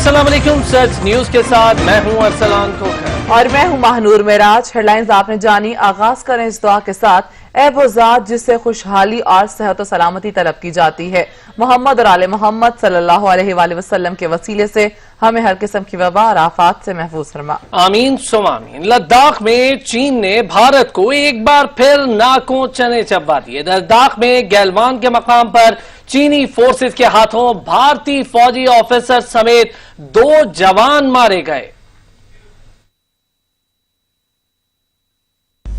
अस्सलाम वालेकुम। सच न्यूज के साथ मैं हूं अरसलान खोखर और मैं हूं महानूर मेराज। हेडलाइंस आपने जानी। आगाज करें इस दुआ के साथ, ऐ वो ज़ात जिससे खुशहाली और सेहत और सलामती तलब की जाती है। मोहम्मद और आले मोहम्मद सल्लल्लाहु अलैहि वसल्लम के वसीले से हमें हर किस्म की वबा और आफात से महफूज फरमा। आमीन सुम आमीन। लद्दाख में चीन ने भारत को एक बार फिर नाकों चने चबा दिए। लद्दाख में गैलवान के मकाम पर चीनी फोर्सेस के हाथों भारतीय फौजी ऑफिसर समेत 2 जवान मारे गए।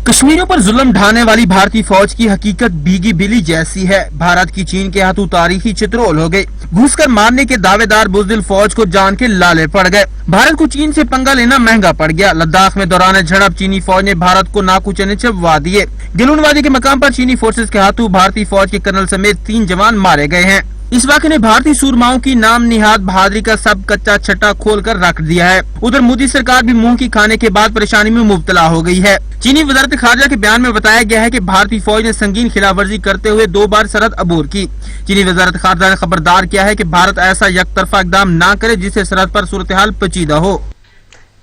कश्मीरियों पर जुल्म ढाने वाली भारतीय फौज की हकीकत भीगी बिल्ली जैसी है। भारत की चीन के हाथों तारीखी चित्रोल हो गई। घुसकर मारने के दावेदार बुज़दिल फौज को जान के लाले पड़ गए। भारत को चीन से पंगा लेना महंगा पड़ गया। लद्दाख में दौरान झड़प चीनी फौज ने भारत को नाकू चने चबवा दिए। गिलून वादी के मकाम पर चीनी फोर्सेस के हाथों भारतीय फौज के कर्नल समेत 3 जवान मारे गए हैं। इस वाक़े ने भारतीय सूरमाओं की नाम निहाद बहादुरी का सब कच्चा छट्टा खोल कर रख दिया है। उधर मोदी सरकार भी मुंह की खाने के बाद परेशानी में मुब्तला हो गई है। चीनी वज़ारत खारजा के बयान में बताया गया है कि भारतीय फौज ने संगीन खिलाफवर्जी करते हुए 2 बार सरहद अबूर की। चीनी वज़ारत खारजा ने खबरदार किया है कि भारत ऐसा यकतरफा इक़दाम न करे जिससे सरहद पर सूरत हाल पेचीदा हो।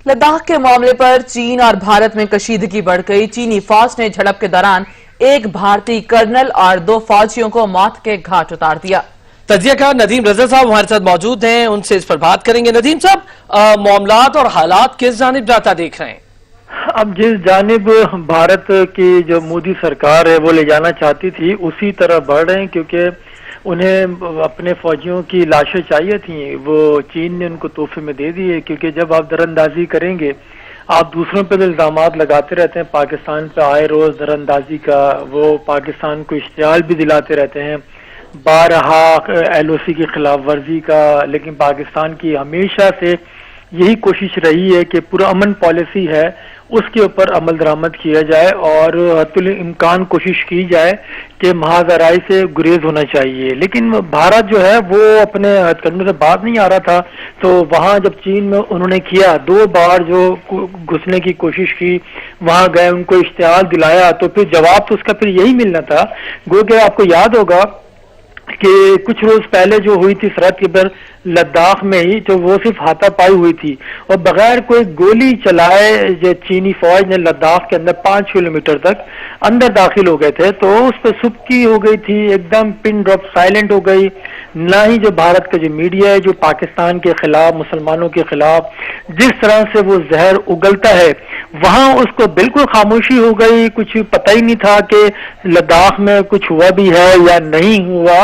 लद्दाख के मामले पर चीन और भारत में कशीदगी बढ़ गई। चीनी फौज ने झड़प के दौरान एक भारतीय कर्नल और 2 फौजियों को मौत के घाट उतार दिया। तजिया का नदीम रजा साहब हमारे साथ मौजूद हैं, उनसे इस पर बात करेंगे। नदीम साहब, मामलात और हालात किस जानिब जाता देख रहे हैं? अब जिस जानिब भारत की जो मोदी सरकार है वो ले जाना चाहती थी उसी तरह बढ़ रहे हैं, क्योंकि उन्हें अपने फौजियों की लाशें चाहिए थी, वो चीन ने उनको तोहफे में दे दी है। क्योंकि जब आप दरअंदाजी करेंगे, आप दूसरों पर इल्जाम लगाते रहते हैं, पाकिस्तान पे आए रोज दरअंदाजी का, वो पाकिस्तान को इश्तियाल भी दिलाते रहते हैं बारहा LOC की खिलाफ वर्जी का। लेकिन पाकिस्तान की हमेशा से यही कोशिश रही है कि पूरा अमन पॉलिसी है उसके ऊपर अमल दरामद किया जाए और हत्तुल इम्कान कोशिश की जाए कि महाजराई से गुरेज होना चाहिए। लेकिन भारत जो है वो अपने हथकंडों से बात नहीं आ रहा था। तो वहाँ जब चीन में उन्होंने किया 2 बार जो घुसने की कोशिश की, वहाँ गए, उनको इश्तियाल दिलाया, तो फिर जवाब तो उसका फिर यही मिलना था। गो कि आपको याद होगा कि कुछ रोज पहले जो हुई थी सरहद के पर लद्दाख में ही, तो वो सिर्फ हाथापाई हुई थी और बगैर कोई गोली चलाए जो चीनी फौज ने लद्दाख के अंदर 5 किलोमीटर तक अंदर दाखिल हो गए थे। तो उस पर सुबकी हो गई थी, एकदम पिन ड्रॉप साइलेंट हो गई। ना ही जो भारत का जो मीडिया है जो पाकिस्तान के खिलाफ, मुसलमानों के खिलाफ जिस तरह से वो जहर उगलता है, वहां उसको बिल्कुल खामोशी हो गई। कुछ पता ही नहीं था कि लद्दाख में कुछ हुआ भी है या नहीं हुआ।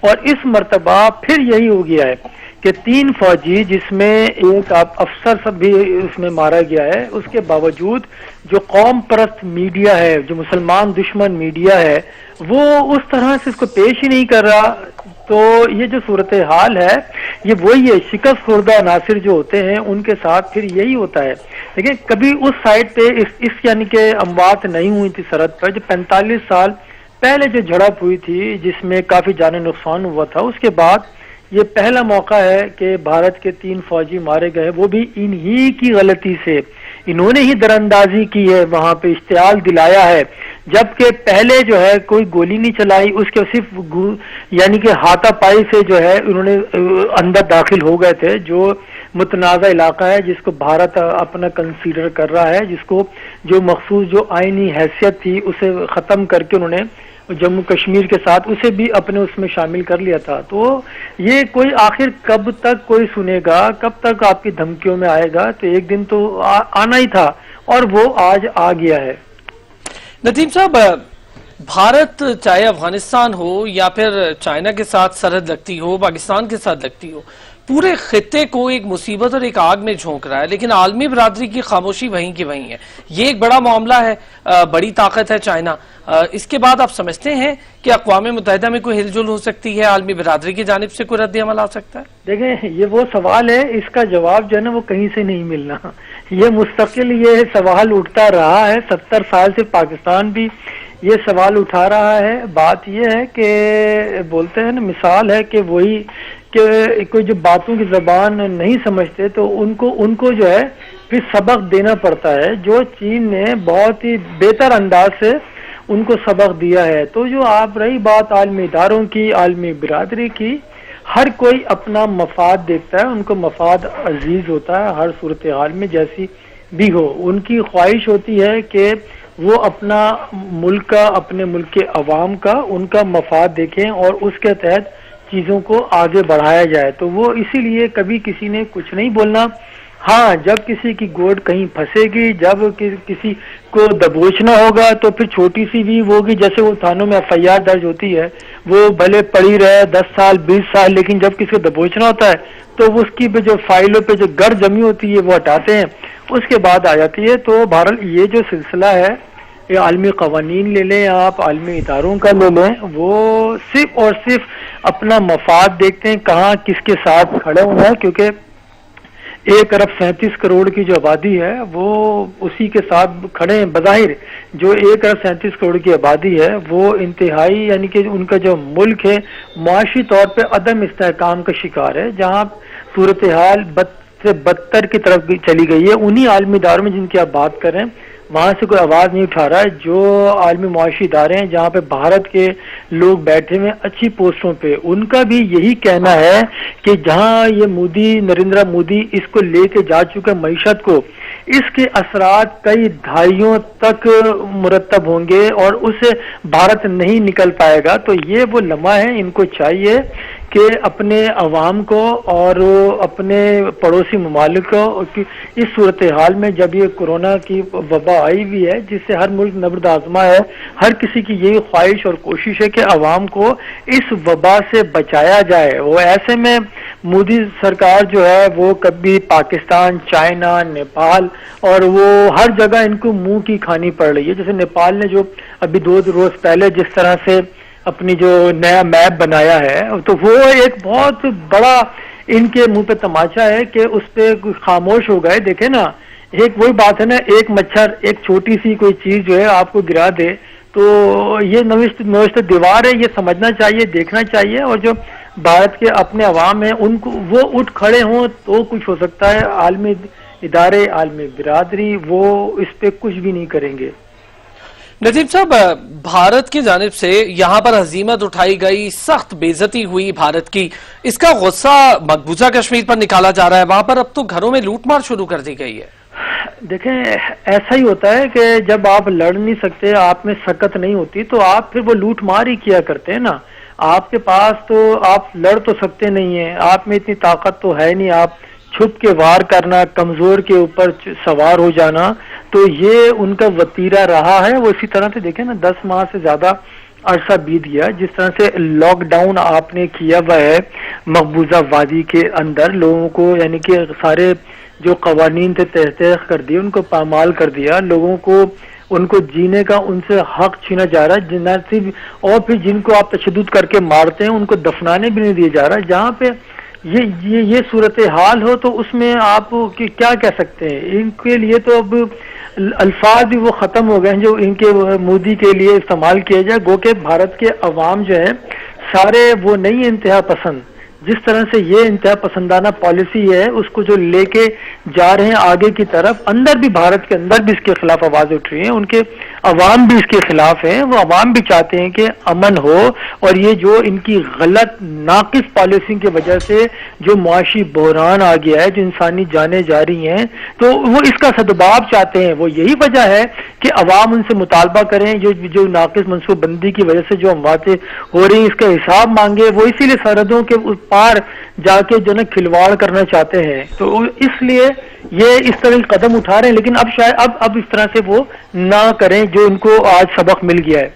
और इस मर्तबा फिर यही हो गया है कि 3 फौजी, जिसमें एक अफसर सब भी उसमें मारा गया है, उसके बावजूद जो कौम परस्त मीडिया है, जो मुसलमान दुश्मन मीडिया है, वो उस तरह से इसको पेश ही नहीं कर रहा। तो ये जो सूरत हाल है ये वही है, शिकस्त खुर्दा नासिर जो होते हैं उनके साथ फिर यही होता है। लेकिन कभी उस साइड पे इस यानी कि अमवात नहीं हुई थी सरहद पर। जो 45 साल पहले जो झड़प हुई थी जिसमें काफी जाने नुकसान हुआ था, उसके बाद ये पहला मौका है कि भारत के 3 फौजी मारे गए, वो भी इन्हीं की गलती से। इन्होंने ही दरअंदाजी की है, वहां पे इश्तियाल दिलाया है, जबकि पहले जो है कोई गोली नहीं चलाई, उसके सिर्फ यानी कि हाथापाई से जो है उन्होंने अंदर दाखिल हो गए थे। जो मुतनाज़ा इलाका है जिसको भारत अपना कंसीडर कर रहा है, जिसको जो मखसूस जो आईनी हैसियत थी उसे खत्म करके उन्होंने जम्मू कश्मीर के साथ उसे भी अपने उसमें शामिल कर लिया था। तो ये कोई आखिर कब तक कोई सुनेगा, कब तक आपकी धमकियों में आएगा? तो एक दिन तो आना ही था और वो आज आ गया है। नदीम साहब, भारत चाहे अफगानिस्तान हो या फिर चाइना के साथ सरहद लगती हो, पाकिस्तान के साथ लगती हो, पूरे खित्ते को एक मुसीबत और एक आग में झोंक रहा है। लेकिन आलमी बरादरी की खामोशी वहीं की वहीं है। ये एक बड़ा मामला है, बड़ी ताकत है चाइना। इसके बाद आप समझते हैं कि अक़वाम मुत्तहिदा में कोई हिलजुल हो सकती है, आलमी बरादरी की जानिब से कोई रद्द अमल आ सकता है? देखें, ये वो सवाल है, इसका जवाब जो है ना वो कहीं से नहीं मिलना। ये मुस्तकिल ये सवाल उठता रहा है, 70 साल से पाकिस्तान भी ये सवाल उठा रहा है। बात ये है कि बोलते हैं ना, मिसाल है कि वही कि कोई जो बातों की जबान नहीं समझते तो उनको जो है फिर सबक देना पड़ता है, जो चीन ने बहुत ही बेहतर अंदाज से उनको सबक दिया है। तो जो आप रही बात आलमी इदारों की, आलमी बिरादरी की, ہر کوئی اپنا مفاد دیکھتا ہے، ان کو مفاد عزیز ہوتا ہے ہر صورتحال میں جیسی بھی ہو. ان کی خواہش ہوتی ہے کہ وہ اپنا ملک کا، اپنے ملک کے عوام کا، ان کا مفاد دیکھیں اور اس کے تحت چیزوں کو آگے بڑھایا جائے. تو وہ اسی لیے کبھی کسی نے کچھ نہیں بولنا. ہاں جب کسی کی گوڈ کہیں پھنسے گی، جب کسی کو دبوچنا ہوگا تو پھر چھوٹی سی بھی ہوگی، جیسے وہ تھانوں میں FIR درج ہوتی ہے، وہ بھلے پڑی رہے 10 سال 20 سال، لیکن جب کسی کو دبوچنا ہوتا ہے تو اس کی جو فائلوں پہ جو گرد جمی ہوتی ہے وہ ہٹاتے ہیں، اس کے بعد آ جاتی ہے. تو بہرحال یہ جو سلسلہ ہے، یہ عالمی قوانین لے لیں آپ، عالمی اداروں کا لے لیں، وہ صرف اور صرف اپنا مفاد دیکھتے ہیں، کہاں کس کے ساتھ کھڑے ہونا ہے. کیونکہ 1 ارب 37 کروڑ کی جو آبادی ہے وہ اسی کے ساتھ کھڑے ہیں. بظاہر جو 1 ارب 37 کروڑ کی آبادی ہے وہ انتہائی، یعنی کہ ان کا جو ملک ہے معاشی طور پہ عدم استحکام کا شکار ہے، جہاں صورتحال بد سے بدتر کی طرف چلی گئی ہے. انہی عالمی اداروں میں جن کی آپ بات کریں وہاں سے کوئی آواز نہیں اٹھا رہا ہے. جو عالمی معاشی ادارے ہیں جہاں پہ بھارت کے لوگ بیٹھے ہوئے اچھی پوسٹوں پہ، ان کا بھی یہی کہنا ہے کہ جہاں یہ نریندر مودی اس کو لے کے جا چکے معیشت کو، اس کے اثرات کئی دہائیوں تک مرتب ہوں گے اور اس سے بھارت نہیں نکل پائے گا. تو یہ وہ لمحہ ہے، ان کو چاہیے کہ اپنے عوام کو اور اپنے پڑوسی ممالک کو اس صورتحال میں، جب یہ کورونا کی وبا آئی ہوئی ہے جس سے ہر ملک نبرد آزما ہے، ہر کسی کی یہی خواہش اور کوشش ہے کہ عوام کو اس وبا سے بچایا جائے. وہ ایسے میں مودی سرکار جو ہے وہ کبھی پاکستان، چائنا، نیپال، اور وہ ہر جگہ ان کو منہ کی کھانی پڑ رہی ہے. جیسے نیپال نے جو ابھی 2 روز پہلے جس طرح سے اپنی جو نیا میپ بنایا ہے، تو وہ ایک بہت بڑا ان کے منہ پہ تماچا ہے کہ اس پہ خاموش ہو گئے. دیکھیں نا، ایک وہی بات ہے نا، ایک مچھر ایک چھوٹی سی کوئی چیز جو ہے آپ کو گرا دے تو یہ نوشت دیوار ہے. یہ سمجھنا چاہیے، دیکھنا چاہیے، اور جو بھارت کے اپنے عوام ہیں ان کو وہ اٹھ کھڑے ہوں تو کچھ ہو سکتا ہے. عالمی ادارے، عالمی برادری وہ اس پہ کچھ بھی نہیں کریں گے. ندیم صاحب، بھارت کی جانب سے یہاں پر ہزیمت اٹھائی گئی، سخت بے عزتی ہوئی بھارت کی، اس کا غصہ مقبوضہ کشمیر پر نکالا جا رہا ہے. وہاں پر اب تو گھروں میں لوٹ مار شروع کر دی گئی ہے. دیکھیں، ایسا ہی ہوتا ہے کہ جب آپ لڑ نہیں سکتے، آپ میں سکت نہیں ہوتی، تو آپ پھر وہ لوٹ مار ہی کیا کرتے ہیں نا. آپ کے پاس تو آپ لڑ تو سکتے نہیں ہیں، آپ میں اتنی طاقت تو ہے نہیں، آپ چھپ کے وار کرنا، کمزور کے اوپر سوار ہو جانا، تو یہ ان کا وتیرہ رہا ہے. وہ اسی طرح سے دیکھیں نا، 10 ماہ سے زیادہ عرصہ بیت گیا، جس طرح سے لاک ڈاؤن آپ نے کیا ہوا ہے مقبوضہ وادی کے اندر، لوگوں کو یعنی کہ سارے جو قوانین تھے تحت کر دیے، ان کو پامال کر دیا، لوگوں کو ان کو جینے کا ان سے حق چھینا جا رہا ہے. اور پھر جن کو آپ تشدد کر کے مارتے ہیں ان کو دفنانے بھی نہیں دیا جا رہا. جہاں پہ یہ صورتحال ہو تو اس میں آپ کیا کہہ سکتے ہیں؟ ان کے لیے تو اب الفاظ بھی وہ ختم ہو گئے ہیں جو ان کے مودی کے لیے استعمال کیا جائے. گو کہ بھارت کے عوام جو ہے سارے وہ نہیں انتہا پسند. جس طرح سے یہ انتہا پسندانہ پالیسی ہے اس کو جو لے کے جا رہے ہیں آگے کی طرف، اندر بھی بھارت کے اندر بھی اس کے خلاف آواز اٹھ رہی ہیں، ان کے عوام بھی اس کے خلاف ہیں. وہ عوام بھی چاہتے ہیں کہ امن ہو، اور یہ جو ان کی غلط ناقص پالیسی کی وجہ سے جو معاشی بحران آ گیا ہے، جو انسانی جانیں جا رہی ہیں، تو وہ اس کا سدباب چاہتے ہیں. وہ یہی وجہ ہے کہ عوام ان سے مطالبہ کریں، جو ناقص منصوبہ بندی کی وجہ سے جو امواتیں ہو رہی ہیں اس کا حساب مانگے. وہ اسی لیے سرحدوں کے پار جا کے جو نا کھلواڑ کرنا چاہتے ہیں، تو اس لیے یہ اس طرح قدم اٹھا رہے ہیں. لیکن اب شاید اب اس طرح سے وہ نہ کریں جو ان کو آج سبق مل گیا ہے.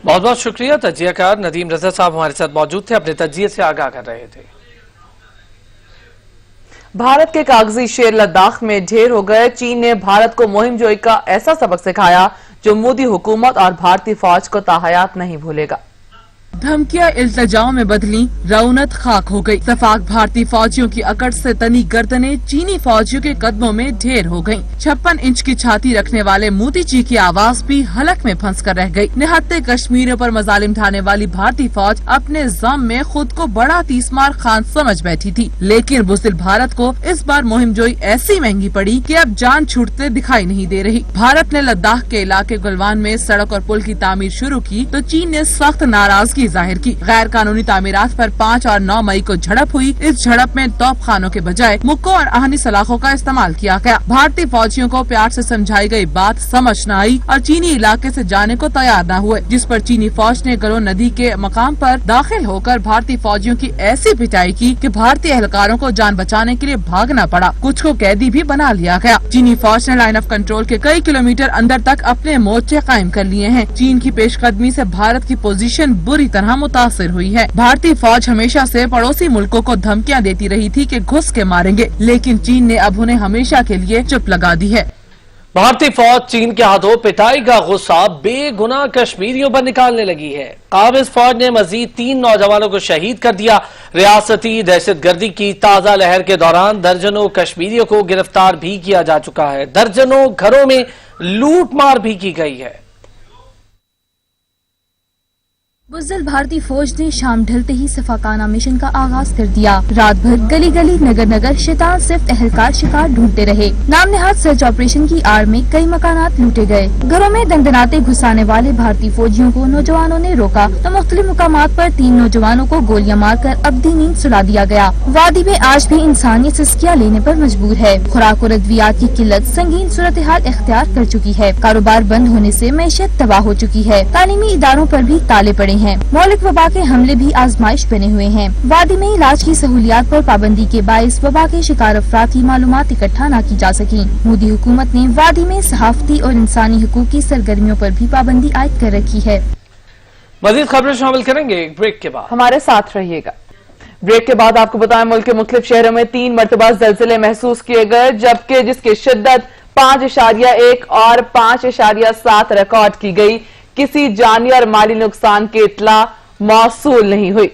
بہت بہت شکریہ. تجزیہ کار ندیم رضا صاحب ہمارے ساتھ موجود تھے، اپنے تجزیے سے آگاہ کر رہے تھے. بھارت کے کاغذی شیر لداخ میں ڈھیر ہو گئے. چین نے بھارت کو مہم جوئی کا ایسا سبق سکھایا جو مودی حکومت اور بھارتی فوج کو تاحیات نہیں بھولے گا. دھمکیاں التجاؤں میں بدلی، رونت خاک ہو گئی. صفاق بھارتی فوجیوں کی اکڑ سے تنی گردنیں چینی فوجیوں کے قدموں میں ڈھیر ہو گئیں. 56 انچ کی چھاتی رکھنے والے مودی جی کی آواز بھی حلق میں پھنس کر رہ گئی. نہتے کشمیریوں پر مظالم ڈھانے والی بھارتی فوج اپنے ضم میں خود کو بڑا تیسمار خان سمجھ بیٹھی تھی. لیکن بزدل بھارت کو اس بار مہم جوئی ایسی مہنگی پڑی کہ اب جان چھوٹتے دکھائی نہیں دے رہی. بھارت نے لداخ کے علاقے گلوان میں سڑک اور پل کی تعمیر شروع کی تو چین نے سخت ناراضگی नाराजगी जाहिर की। गैर कानूनी तामीरात पर 5 और 9 मई को झड़प हुई। इस झड़प में तोप खानों के बजाय मुक्कों और आहनी सलाखों का इस्तेमाल किया गया। भारतीय फौजियों को प्यार से समझाई गई बात समझ न आई और चीनी इलाके से जाने को तैयार न हुए, जिस पर चीनी फौज ने गलो नदी के मकाम पर दाखिल होकर भारतीय फौजियों की ऐसी पिटाई की कि भारतीय एहलकारों को जान बचाने के लिए भागना पड़ा। कुछ को कैदी भी बना लिया गया। चीनी फौज ने लाइन ऑफ कंट्रोल के कई किलोमीटर अंदर तक अपने मोर्चे कायम कर लिए हैं। चीन की पेशकदमी से भारत की पोजीशन बुरी तरह मुतासिर हुई है। भारतीय फौज हमेशा से पड़ोसी मुल्कों को धमकियां देती रही थी कि घुस के मारेंगे, लेकिन चीन ने अब उन्हें हमेशा के लिए चुप लगा दी है। भारतीय फौज चीन के हाथों पिटाई का गुस्सा बेगुनाह कश्मीरियों पर निकालने लगी है। काबिज फौज ने मजीद 3 नौजवानों को शहीद कर दिया। रियासती दहशतगर्दी की ताजा लहर के दौरान दर्जनों कश्मीरियों को गिरफ्तार भी किया जा चुका है। दर्जनों घरों में लूट मार भी की गई है। बुज़दिल भारतीय फौज ने शाम ढलते ही सफाकाना मिशन का आगाज कर दिया। रात भर गली गली नगर नगर शैतान सिर्फ अहलकार शिकार ढूंढते रहे। नाम नेहाद सर्च ऑपरेशन की आड़ में कई मकानात लूटे गए। घरों में दंदनाते घुसाने वाले भारतीय फौजियों को नौजवानों ने रोका तो मुख्तलिफ मुकामात पर 3 नौजवानों को गोलियां मारकर अब्दी नींद सुला दिया गया। वादी में आज भी इंसानियत सिस्कियां लेने पर मजबूर है। खुराक और अद्वियात की किल्लत संगीन सूरत हाल इख्तियार कर चुकी है। कारोबार बंद होने से मैशत तबाह हो चुकी है। तालीमी इदारों पर भी ताले पड़े हैं। मौलिक वबा के हमले भी आजमाइश बने हुए हैं। वादी में इलाज की सहूलियात पर पाबंदी के बाइस वबा के शिकार अफराद की मालूमात इकट्ठा न की जा सकी। मोदी हुकूमत ने वादी में सहाफती और इंसानी हुकूक की सरगर्मियों पर भी पाबंदी आयद कर रखी है। मजीद खबरें शामिल करेंगे एक ब्रेक के बाद। हमारे साथ रहिएगा। ब्रेक के बाद आपको बताएं, मुल्क के मुख्तलिफ शहरों में 3 मरतबा ज़लज़ले महसूस किए गए, जबकि जिसकी शिद्दत 5.1 और 5.7 रिकॉर्ड की गई। किसी जानी और माली नुकसान की इत्तला मौसूल नहीं हुई।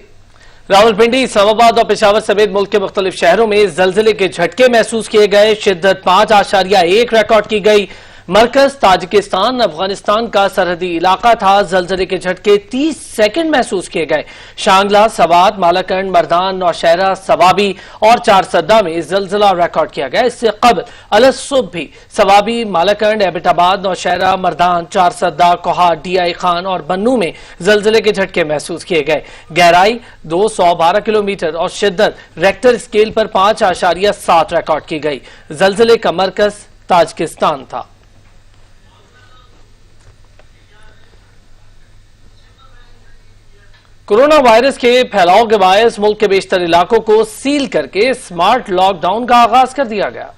रावलपिंडी, इस्लामाबाद और पेशावर समेत मुल्क के मुख्तलिफ शहरों में जलजले के झटके महसूस किए गए। शिद्दत 5.1 रिकॉर्ड की गई। मरकज ताजिकिस्तान अफगानिस्तान का सरहदी इलाका था। जलजले के झटके 30 सेकंड महसूस किए गए। शांगला, सवात, मालाकंड, मर्दान, नौशहरा, सवाबी और चारसद्दा में जलजला रिकॉर्ड किया गया। इससे कबल अलसुब भी सवाबी, मालाकंड, एबटाबाद, नौशहरा, मर्दान, चारसद्दा, कोहा, डीआई खान और बन्नू में जलजले के झटके महसूस किए गए। गहराई 212 किलोमीटर और शिद्दत रेक्टर स्केल पर 5.7 रिकॉर्ड की गई। जलजले का मरकज ताजिकिस्तान था। कोरोना वायरस के फैलाव के बायस मुल्क के बेशतर इलाकों को सील करके स्मार्ट लॉकडाउन का आगाज कर दिया गया।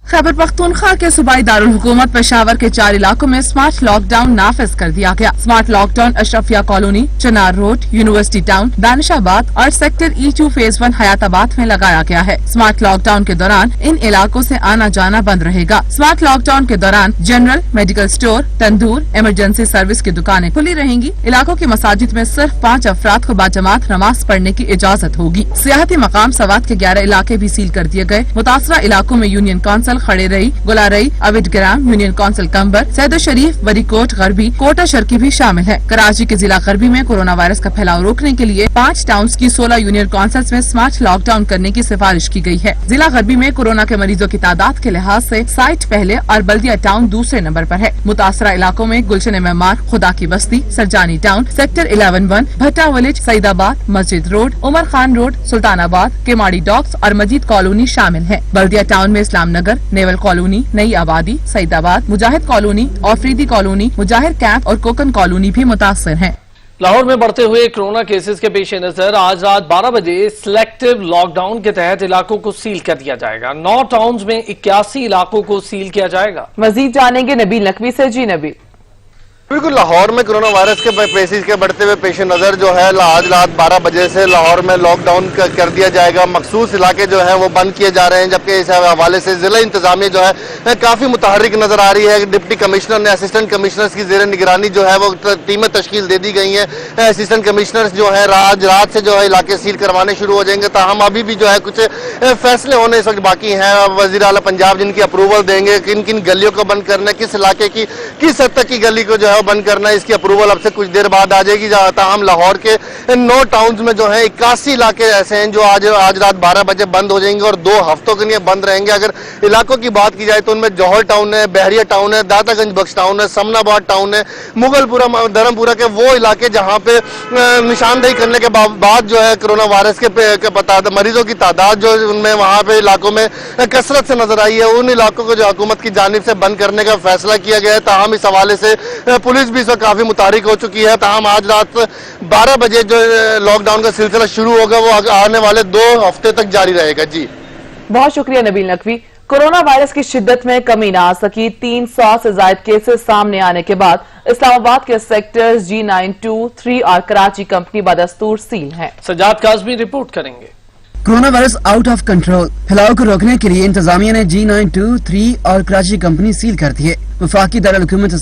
खैबर पख्तूनख्वा के सूबाई दारुल हुकूमत पेशावर के 4 इलाकों में स्मार्ट लॉकडाउन नाफिज कर दिया गया। स्मार्ट लॉकडाउन अशरफिया कॉलोनी, चनार रोड, यूनिवर्सिटी टाउन, दानिशाबाद और सेक्टर E2 फेज 1 हयाताबाद में लगाया गया है। स्मार्ट लॉकडाउन के दौरान इन इलाकों से आना जाना बंद रहेगा। स्मार्ट लॉकडाउन के दौरान जनरल, मेडिकल स्टोर, तंदूर, इमरजेंसी सर्विस की दुकानें खुली रहेंगी। इलाकों की मसाजिद में सिर्फ 5 अफराद को बाजमात नमाज पढ़ने की इजाजत होगी। सियाहती मकाम सवात के 11 इलाके भी सील कर दिए गए। मुतासरा इलाकों में यूनियन काउंसिल, खड़ेरई, गुलारई, अविडग्राम, यूनियन काउंसिल कंबर, सैदो शरीफ, वरीकोट गरबी, कोटा शर्की भी शामिल है। कराची के जिला गरबी में कोरोना वायरस का फैलाव रोकने के लिए 5 टाउन्स की 16 यूनियन काउंसिल्स में स्मार्ट लॉकडाउन करने की सिफारिश की गई है। जिला गरबी में कोरोना के मरीजों की तादाद के लिहाज से साइट पहले और बल्दिया टाउन दूसरे नंबर पर है। मुतासरा इलाकों में गुलशन मेमार, खुदा की बस्ती, सरजानी टाउन, सेक्टर 11-1, भट्टा village, Saeedabad, Masjid road, Umar Khan road, Sultanabad, Kemari docks और मजीद कॉलोनी शामिल है। बल्दिया टाउन में इस्लाम नगर, नेवल कॉलोनी, नई आबादी, सईदाबाद, मुजाहिद कॉलोनी, आफरीदी कॉलोनी, मुजाहिर कैंप और कोकन कॉलोनी भी मुतासिर हैं। लाहौर में बढ़ते हुए कोरोना केसेस के पेश नजर आज रात 12 बजे सिलेक्टिव लॉकडाउन के तहत इलाकों को सील कर दिया जाएगा। 9 टाउन्स में 81 इलाकों को सील किया जाएगा। मजीद जानेंगे नबील नकवी से। जी नबील। बिल्कुल, लाहौर में कोरोना वायरस के केसेस के बढ़ते हुए पेश नज़र जो है आज रात 12 बजे से लाहौर में लॉकडाउन कर दिया जाएगा। मखसूस इलाके जो है वो बंद किए जा रहे हैं, जबकि इस हवाले से जिला इंतजामिया जो है काफ़ी मुतहरिक नजर आ रही है। डिप्टी कमिश्नर ने असिस्टेंट कमिश्नर्स की जेर निगरानी जो है वो टीमें तश्कील दे दी गई हैं। असिस्टेंट कमिश्नर्स जो है आज रात से जो है इलाके सील करवाने शुरू हो जाएंगे। ताहम अभी भी जो है कुछ फैसले होने इस वक्त बाकी हैं। वज़ीर आला पंजाब जिनकी अप्रूवल देंगे किन किन गलियों को बंद करना है, किस इलाके की किस हद तक की गली को जो है वो बंद करना है, इसकी अप्रूवल अब से कुछ देर बाद आ जाएगी। ताहम लाहौर के 9 टाउन्स में जो है 81 इलाके ऐसे हैं जो आज रात 12 बजे बंद हो जाएंगे और 2 हफ्तों के लिए बंद रहेंगे। अगर इलाकों की बात की जाए तो उनमें जौहर टाउन है, बहरिया टाउन है, दातागंज बख्श टाउन है, समनाबाद टाउन है, मुगलपुरा, धर्मपुरा के वो इलाके जहाँ पे निशानदेही करने के बाद जो है कोरोना वायरस के मरीजों की तादाद जो उनमें वहाँ पे इलाकों में कसरत से नजर आई है, उन इलाकों को जो हुकूमत की जानिब से बंद करने का फैसला किया गया है। ताहम इस हवाले से पुलिस भी इस वक्त काफी मुतारिक हो चुकी है। ताहम आज रात 12 बजे जो लॉकडाउन का सिलसिला शुरू होगा वो आने वाले 2 हफ्ते तक जारी रहेगा। जी बहुत शुक्रिया नबील नकवी। कोरोना वायरस की शिद्दत में कमी न आ सकी, 300 से ज्यादा केसेस सामने आने के बाद इस्लामाबाद के सेक्टर्स G9, 2, 3 और कराची कंपनी बदस्तूर सील हैं। सज्जाद काज़मी रिपोर्ट करेंगे। Corona virus out of control, फैलाव को रोकने के लिए इंतजामिया ने G9, 2, 3 और कराची कंपनी सील कर दी है। वफाकी दारुल-हुकूमत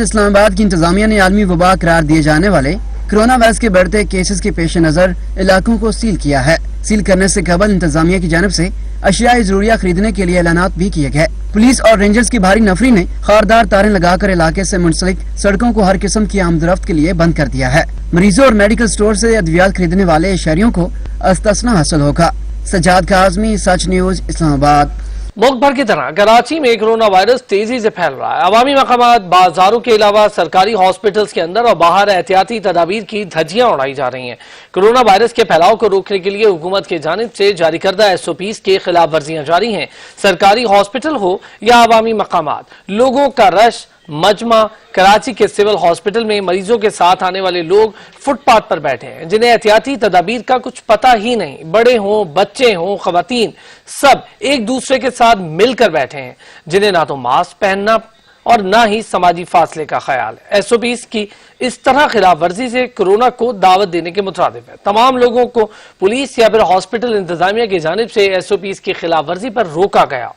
इस्लामाबाद की इंतजामिया ने आलमी वबा करार दिए जाने वाले कोरोना वायरस के बढ़ते केसेस के पेश नजर इलाकों को सील किया है। सील करने से कबल इंतजामिया की जानिब से अशियाई जरूरिया खरीदने के लिए ऐलानात भी किए गए। पुलिस और रेंजर्स की भारी नफरी ने खारदार तारें लगाकर इलाके से मुंसलिक सड़कों को हर किस्म की आमदरफ्त के लिए बंद कर दिया है। मरीजों और मेडिकल स्टोर से अद्वियात खरीदने वाले शहरियों को इस्तिस्ना हासिल होगा। सज्जाद काज़मी, सच न्यूज, इस्लामाबाद। मुल्क भर की तरह कराची में कोरोना वायरस तेजी से फैल रहा है। अवामी मकामात, बाजारों के अलावा सरकारी हॉस्पिटल्स के अंदर और बाहर एहतियाती तदाबीर की धज्जियां उड़ाई जा रही हैं। कोरोना वायरस के फैलाव को रोकने के लिए हुकूमत की जानिब से जारी करदा SOPs के खिलाफ वर्जियां जारी हैं। सरकारी हॉस्पिटल हो या अवामी मकामात, लोगों का रश मजमा। कराची के सिविल हॉस्पिटल में मरीजों के साथ आने वाले लोग फुटपाथ पर बैठे हैं, जिन्हें एहतियाती तदाबीर का कुछ पता ही नहीं। बड़े हों, बच्चे हों, खवातीन, सब एक दूसरे के साथ मिलकर बैठे हैं, जिन्हें ना तो मास्क पहनना और ना ही समाजी फासले का ख्याल है। SOPs की इस तरह खिलाफ वर्जी से कोरोना को दावत देने के मुताबिक है। तमाम लोगों को पुलिस या फिर हॉस्पिटल इंतजामिया की जानिब से SOPs की खिलाफ वर्जी पर रोका गया।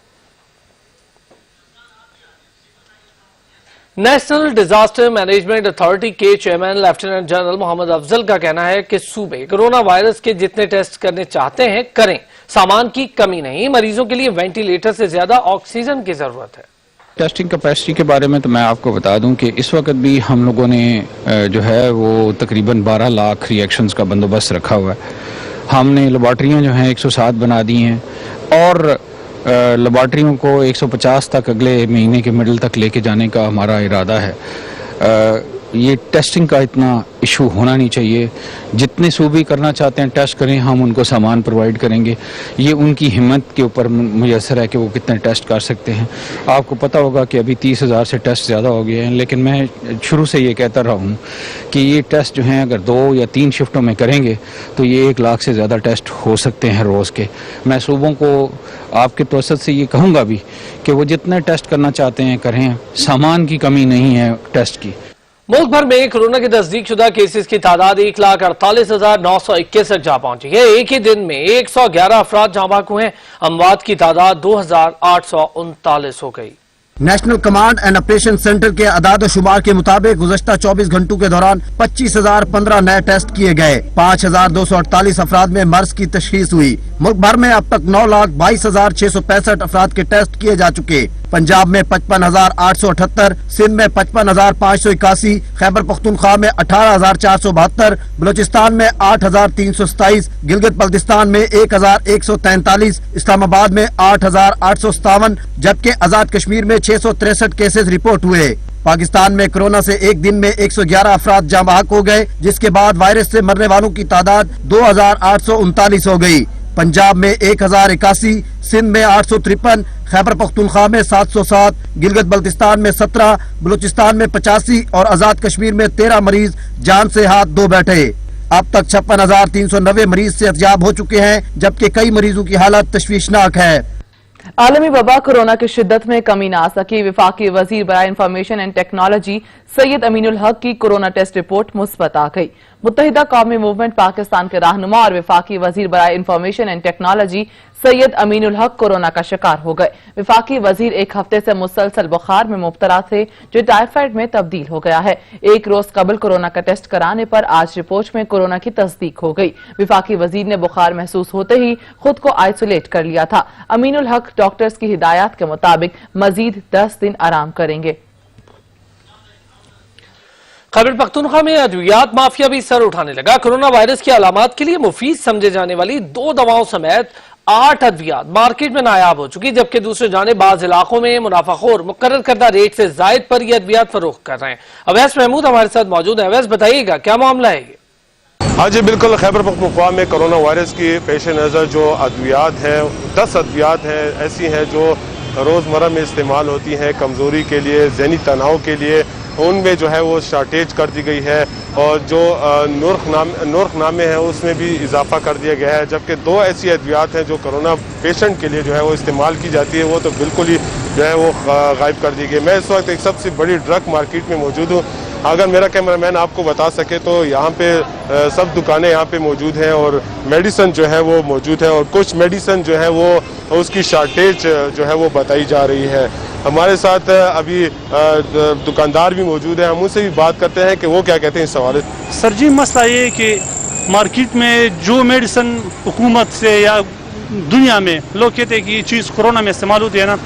नेशनल डिजास्टर मैनेजमेंट अथॉरिटी के chairman lieutenant general Mohammad Afzal का कहना है कि सूबे कोरोना वायरस के जितने टेस्ट करने चाहते हैं करें, सामान की कमी नहीं, मरीजों के लिए वेंटिलेटर से ज्यादा ऑक्सीजन की जरूरत है। टेस्टिंग कैपेसिटी के बारे में तो मैं आपको बता दूं कि इस वक्त भी हम लोगों ने जो है वो तकरीबन 12 लाख रिएक्शंस का बंदोबस्त रखा हुआ है। हमने लेबॉर्ट्रियाँ जो हैं 107 बना दी हैं और लेबॉर्ट्रियों को 150 तक अगले महीने के मिडल तक लेके जाने का हमारा इरादा है। ये टेस्टिंग का इतना इशू होना नहीं चाहिए। जितने सूबे करना चाहते हैं टेस्ट करें, हम उनको सामान प्रोवाइड करेंगे। ये उनकी हिम्मत के ऊपर मुयसर है कि वो कितने टेस्ट कर सकते हैं। आपको पता होगा कि अभी 30,000 से टेस्ट ज़्यादा हो गए हैं, लेकिन मैं शुरू से ये कहता रहा हूँ कि ये टेस्ट जो हैं अगर 2 या 3 शिफ्टों में करेंगे तो ये 1 लाख से ज़्यादा टेस्ट हो सकते हैं रोज़ के। मैं सूबों को आपके तवसत से ये कहूँगा भी कि वो जितने टेस्ट करना चाहते हैं करें, सामान की कमी नहीं है टेस्ट की। मुल्क भर में कोरोना के तस्दीक शुदा केसेस की तादाद 1,48,961 जा पहुंची है। एक ही दिन में 111 अफराद जहां बाक हुए हैं। अमवात की तादाद 2,839 हो गई। National command and operation centre के अदाद शुमार के मुताबिक गुज़श्ता 24 घंटों के दौरान 25,015 नए टेस्ट किए गए। 5,248 अफराद में मर्ज की तशखीस हुई। मुल्क भर में अब तक 9,22,665 अफराद के टेस्ट किए जा चुके। पंजाब में 55,878, सिंध में 55,581, खैबर पख्तूनख्वा में 18,472, बलोचिस्तान में 8,327, गिलगित बल्तिस्तान में 1,143, इस्लामाबाद में 8,857, जबकि आजाद कश्मीर में 663 केसेस रिपोर्ट हुए। पाकिस्तान में कोरोना से एक दिन में 111 अफराद जाँ बहक हो गए, जिसके बाद वायरस से मरने वालों की तादाद 2,839 हो गई। पंजाब में 1,081, सिंध में 853, खैबर पख्तूनख्वा में 707, गिलगित बल्तिस्तान में 17, बलूचिस्तान में 85 और आजाद कश्मीर में 13 मरीज जान से हाथ धो बैठे। अब तक 56,390 मरीज सेहतयाब हो चुके हैं, जबकि कई मरीजों की हालत तशवीशनाक है। आलमी वबा कोरोना की शिद्दत में कमी न आ सकी। वफाकी वजीर बराए information and technology Syed Aminul Haq की कोरोना टेस्ट रिपोर्ट मुस्बत आ गई। मुत्तहिदा कौमी मूवमेंट पाकिस्तान के रहनुमा और वफाकी वजीर बराए information and technology Syed Aminul Haq corona का शिकार हो गए। वफाकी वजीर एक हफ्ते से मुसलसल बुखार में मुब्तला थे, जो टाइफाइड में तब्दील हो गया है। एक रोज कबल कोरोना का टेस्ट कराने पर आज रिपोर्ट में कोरोना की तस्दीक हो गई। वफाकी वजीर ने बुखार महसूस होते ही खुद को आइसोलेट कर लिया था। अमीनुल हक डॉक्टर्स की हिदायत के मुताबिक मजीद 10 दिन आराम करेंगे। खैबर पख्तूनख्वा में अद्वियात माफिया भी सर उठाने लगा। कोरोना वायरस की अलामात के लिए मुफीद समझे जाने वाली 2 दवाओं समेत 8 अद्वियात मार्केट में नायाब हो चुकी, जबकि दूसरे जानिब बाज इलाकों में मुनाफाखोर मुकर्रर करदा रेट से जायद पर ये अद्वियात फरोख्त कर रहे हैं। अवैस महमूद हमारे साथ मौजूद है। अवैस, बताइएगा क्या मामला है ये? हाँ जी बिल्कुल, खैबर पख्तूनख्वा में कोरोना वायरस की पेश नज़र जो अद्वियात हैं, 10 अद्वियात हैं ऐसी हैं जो रोज़मर्रा में इस्तेमाल होती हैं कमज़ोरी के लिए, ज़हनी तनाव के लिए, उनमें जो है वो शार्टेज कर दी गई है। और जो नूरखनामे है उसमें भी इजाफा कर दिया गया है, जबकि 2 ऐसी अद्वियात हैं जो कोरोना पेशेंट के लिए जो है वो इस्तेमाल की जाती है, वो तो बिल्कुल ही जो है वो गायब कर दी गई। मैं इस वक्त एक सबसे बड़ी ड्रग मार्केट में मौजूद हूँ। अगर मेरा कैमरामैन आपको बता सके तो यहाँ पे सब दुकानें यहाँ पे मौजूद हैं और मेडिसिन जो है वो मौजूद है, और कुछ मेडिसिन जो है वो उसकी शार्टेज जो है वो बताई जा रही है। हमारे साथ अभी दुकानदार भी मौजूद हैं, हम उनसे भी बात करते हैं कि वो क्या कहते हैं इस सवाल। सर जी, मसला ये है कि मार्केट में जो मेडिसिन हुकूमत से या दुनिया में लोग कहते हैं कि ये चीज़ कोरोना में इस्तेमाल होती है ना,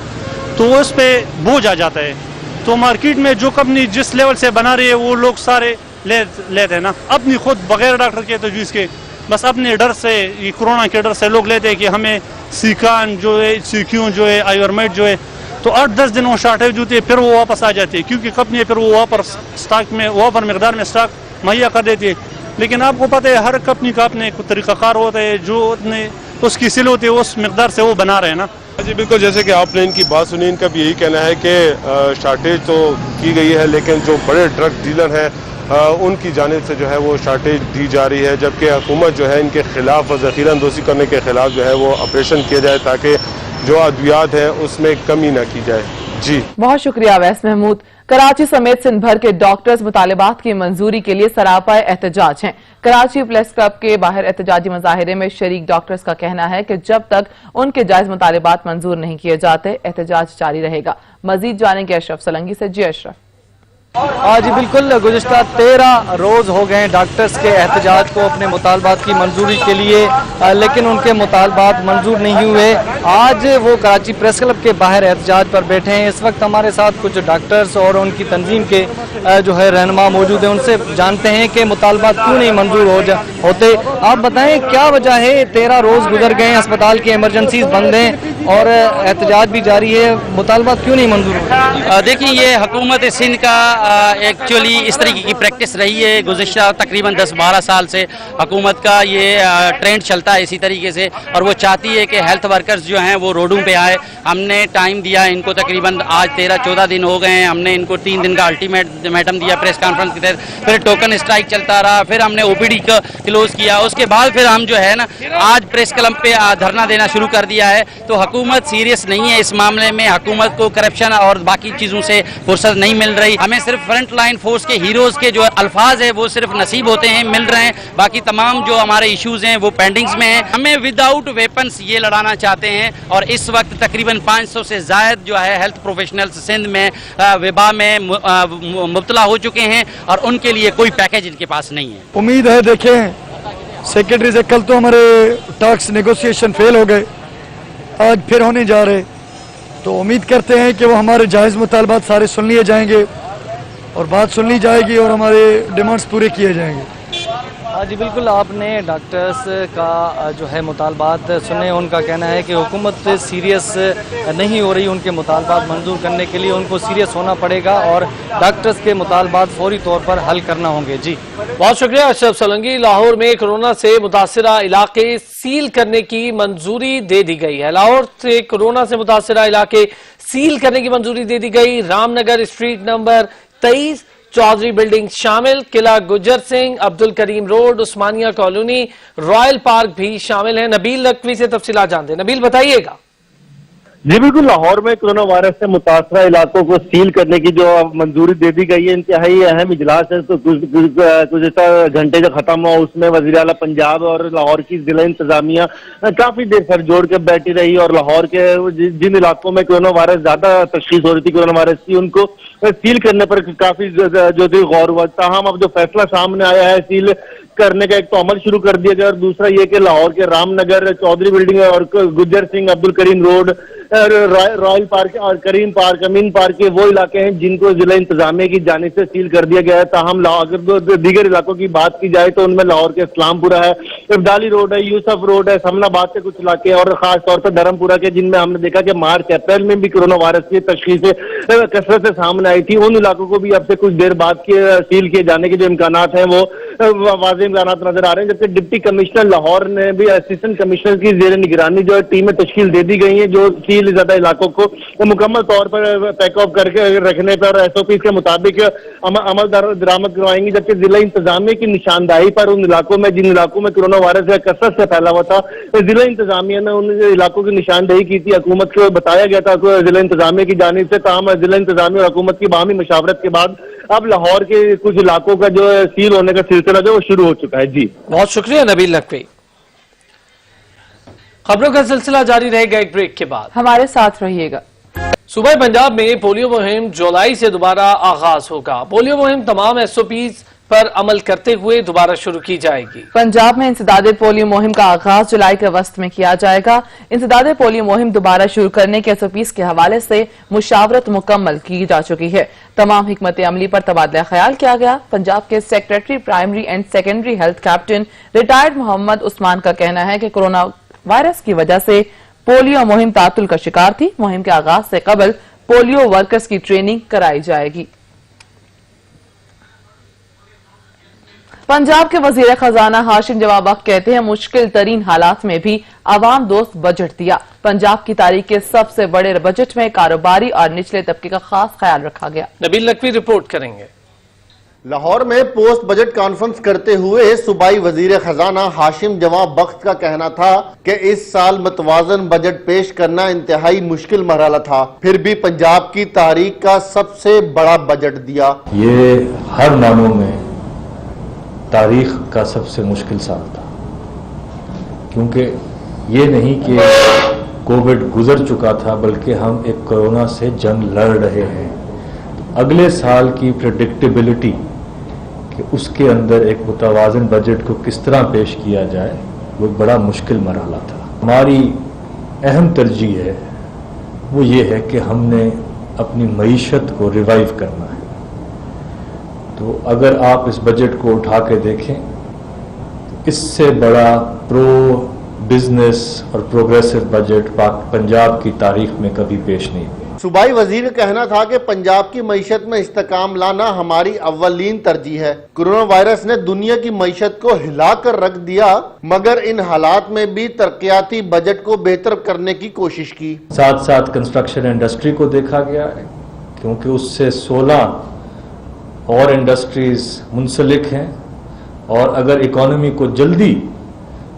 तो उस पर बोझ आ जाता है। तो मार्केट में जो कंपनी जिस लेवल से बना रही है वो लोग सारे लेते हैं ना, अपनी खुद बगैर डॉक्टर के तजवीज़ के, बस अपने डर से, ये कोरोना के डर से लोग लेते हैं कि हमें सीकान जो है, सीक्यू जो है, आयुर्मेड जो है, तो 8-10 दिन वो शार्टेज होती है, फिर वो वापस आ जाती है, क्योंकि कंपनी फिर वो वापर मकदार में स्टॉक मुहैया कर देती है। लेकिन आपको पता है हर कंपनी का अपने तरीक़ाकार होता है, जो उसकी सिल होती है उस मकदार से वो बना रहे हैं ना। जी बिल्कुल, जैसे कि आपने इनकी बात सुनी, इनका भी यही कहना है कि शार्टेज तो की गई है, लेकिन जो बड़े ड्रग डीलर हैं उनकी जानिब से जो है वो शार्टेज दी जा रही है, जबकि हुकूमत जो है इनके खिलाफ ज़ख़ीरा अंदोज़ी करने के खिलाफ जो है वो ऑपरेशन किया जाए ताकि जो अद्वियात है उसमें कमी न की जाए। जी बहुत शुक्रिया अवैस महमूद। कराची समेत सिंध भर के डॉक्टर्स मुतालिबात की मंजूरी के लिए सरापाए एहतजाज हैं। कराची प्रेस क्लब के बाहर एहतजाजी मुजाहिरे में शरीक डॉक्टर्स का कहना है कि जब तक उनके जायज मुतालिबात मंजूर नहीं किए जाते एहतजाज जारी रहेगा। मजीद जानेंगे अशरफ सलंगी से। जी अशरफ। जी बिल्कुल, गुज़िश्ता 13 रोज़ हो गए डॉक्टर्स के एहतजाज को अपने मुतालबात की मंजूरी के लिए, लेकिन उनके मुतालबात मंजूर नहीं हुए। आज वो कराची प्रेस क्लब के बाहर एहतजाज पर बैठे हैं। इस वक्त हमारे साथ कुछ डॉक्टर्स और उनकी तंजीम के जो है रहनुमा मौजूद हैं, उनसे जानते हैं कि मुतालबात क्यों नहीं मंजूर होते। आप बताएं क्या वजह है? 13 रोज़ गुजर गए, अस्पताल की इमरजेंसीज बंद हैं और एहतजाज भी जारी है, मुतालबात क्यों नहीं मंजूर होते? देखिए, ये हुकूमत सिंध का एक्चुअली इस तरीके की प्रैक्टिस रही है गुज़िश्ता तकरीबन 10-12 साल से। हुकूमत का ये ट्रेंड चलता है इसी तरीके से, और वो चाहती है कि हेल्थ वर्कर्स जो हैं वो रोडों पे आए। हमने टाइम दिया इनको, तकरीबन आज 13-14 दिन हो गए हैं। हमने इनको 3 दिन का अल्टीमेटम दिया प्रेस कॉन्फ्रेंस के तहत, फिर टोकन स्ट्राइक चलता रहा, फिर हमने ओपीडी का क्लोज किया, उसके बाद फिर हम जो है ना आज प्रेस क्लब पे धरना देना शुरू कर दिया है। तो हुकूमत सीरियस नहीं है इस मामले में, हुकूमत को करप्शन और बाकी चीज़ों से फुर्सत नहीं मिल रही। हमें सिर्फ फ्रंट लाइन फोर्स के हीरोज़ के जो अल्फाज है वो सिर्फ नसीब होते हैं, मिल रहे हैं, बाकी तमाम जो हमारे इश्यूज़ हैं वो पेंडिंग्स में हैं। हमें विदाउट वेपन्स ये लड़ाना चाहते हैं, और इस वक्त तकरीबन 500 से ज़ायद जो है हेल्थ प्रोफेशनल्स सिंध में वबा में मुब्तला हो चुके हैं, और उनके लिए कोई पैकेज इनके पास नहीं है। उम्मीद है, देखें सेक्रेटरी से कल तो हमारे टैक्स नेगोशिएशन फेल हो गए, आज फिर होने जा रहे, तो उम्मीद करते हैं कि वो हमारे जायज़ मुतालबात सारे सुन लिए जाएंगे और बात सुन ली जाएगी और हमारे डिमांड्स पूरे किए जाएंगे। जी बिल्कुल, आपने डॉक्टर्स का जो है मुतालबात सुने। उनका कहना है कि हुकूमत सीरियस नहीं हो रही उनके मुतालबात मंजूर करने के लिए, उनको सीरियस होना पड़ेगा और डॉक्टर्स के मुतालबात फौरी तौर पर हल करना होंगे। जी बहुत शुक्रिया अशरफ सलंगी। लाहौर में कोरोना से मुतासिरा इलाके सील करने की मंजूरी दे दी गई है। लाहौर से कोरोना से मुतासिरा इलाके सील करने की मंजूरी दे दी गई। Ramnagar street number 23, Chaudhry building शामिल, Qila Gujjar Singh, Abdul Karim road, Usmania colony, royal park भी शामिल है। नबील लकवी से तफसीलात जानते हैं। नबील, बताइएगा। जी बिल्कुल, लाहौर में कोरोना वायरस से मुतासरा इलाकों को सील करने की जो मंजूरी दे दी गई है, इंतहाई अहम इजलास है। तो कुछ घंटे जो खत्म हुआ उसमें वज़ीर आला पंजाब और लाहौर की जिला इंतजामिया काफी देर सर जोड़ के बैठी रही, और लाहौर के जिन इलाकों में कोरोना वायरस ज्यादा तशखीस हो रही थी कोरोना वायरस की, उनको सील करने पर काफी जो गौर हुआ। ताहम अब जो फैसला सामने आया है सील करने का एक तो अमल शुरू कर दिया गया, और दूसरा ये कि लाहौर के रामनगर, चौधरी बिल्डिंग और Gujjar Singh, Abdul Karim road, royal park और करीम पार्क, अमीन पार्क के वो इलाके हैं जिनको जिला इंतजामिया की जानिब से सील कर दिया गया है। ताहम अगर दीगर इलाकों की बात की जाए तो उनमें लाहौर के इस्लामपुरा है, इब्दाली रोड है, यूसफ रोड है, समनाबाद के कुछ इलाके और खास तौर पर धर्मपुरा के, जिनमें हमने देखा कि मार्च अप्रैल में भी कोरोना वायरस की तशखीसें कसरत से सामने आई थी। उन इलाकों को भी अब से कुछ देर बाद सील किए जाने के जो इम्कानात हैं वो वाज़ेह इम्कानात नजर आ रहे हैं। जबकि डिप्टी कमिश्नर लाहौर ने भी असिस्टेंट कमिश्नर की जेर निगरानी जो है टीमें तश्कील दे दी गई हैं, जो सील ज़्यादा इलाकों को मुकम्मल तौर पर पैक ऑफ करके रखने पर SOP के मुताबिक अमल दरामद करवाएंगी। जबकि जिला इंतजामिया की निशानदाही पर उन इलाकों में जिन इलाकों में कोरोना वायरस कसरत से फैला हुआ था, जिला इंतजामिया ने उन इलाकों की निशानदेही की थी। हुकूमत को बताया गया था जिला इंतजामिया की जानिब से, ताहम जिला इंतजामिया और हुकूमत की बाहमी मशावरत के बाद अब लाहौर के कुछ इलाकों का जो सील होने का सिलसिला जो वो शुरू हो चुका है। जी बहुत शुक्रिया नबील नकवी। खबरों का सिलसिला जारी रहेगा एक ब्रेक के बाद, हमारे साथ रहिएगा। सूबे पंजाब में पोलियो मुहिम जुलाई से दोबारा आगाज होगा। पोलियो मुहिम तमाम SOPs पर अमल करते हुए दोबारा शुरू की जाएगी। पंजाब में इंसदादे पोलियो मुहिम का आगाज जुलाई के वस्त में किया जाएगा। इंसदादे पोलियो मुहिम दोबारा शुरू करने के SOPs के हवाले से मुशावरत मुकम्मल की जा चुकी है। तमाम हिकमत अमली पर तबादला ख्याल किया गया। पंजाब के secretary primary and secondary health captain retired Mohammad Usman का कहना है कि कोरोना वायरस की वजह से पोलियो मुहिम तातुल का शिकार थी। मुहिम के आगाज से कबल पोलियो वर्कर्स की ट्रेनिंग कराई जाएगी। पंजाब के वजीर खजाना हाशिम जवाब बख्श कहते हैं मुश्किल तरीन हालात में भी आवाम दोस्त बजट दिया। पंजाब की तारीख के सबसे बड़े बजट में कारोबारी और निचले तबके का खास ख्याल रखा गया। नबील नकवी रिपोर्ट करेंगे। लाहौर में पोस्ट बजट कॉन्फ्रेंस करते हुए सूबाई वजीर खजाना हाशिम जवाब बख्श का कहना था कि इस साल मतवाजन बजट पेश करना इंतहाई मुश्किल मरहला था, फिर भी पंजाब की तारीख का सबसे बड़ा बजट दिया। ये हर मानों में तारीख का सबसे मुश्किल साल था, क्योंकि ये नहीं कि कोविड गुजर चुका था, बल्कि हम एक कोरोना से जंग लड़ रहे हैं। अगले साल की प्रेडिक्टेबिलिटी कि उसके अंदर एक मुतवाज़न बजट को किस तरह पेश किया जाए, वो बड़ा मुश्किल मरहला था। हमारी अहम तरजीह है वो ये है कि हमने अपनी मईशत को रिवाइव करना है। तो अगर आप इस बजट को उठा के देखें, इससे बड़ा प्रो बिजनेस और प्रोग्रेसिव बजट पंजाब की तारीख में कभी पेश नहीं हुआ। सूबाई वजीर का कहना था कि पंजाब की मईशत में इस्तेकाम लाना हमारी अव्वलीन तरजीह है। कोरोना वायरस ने दुनिया की मईशत को हिला कर रख दिया, मगर इन हालात में भी तरक्याती बजट को बेहतर करने की कोशिश की। साथ साथ कंस्ट्रक्शन इंडस्ट्री को देखा गया है, क्योंकि उससे 16 और इंडस्ट्रीज मुंसलिक हैं, और अगर इकोनॉमी को जल्दी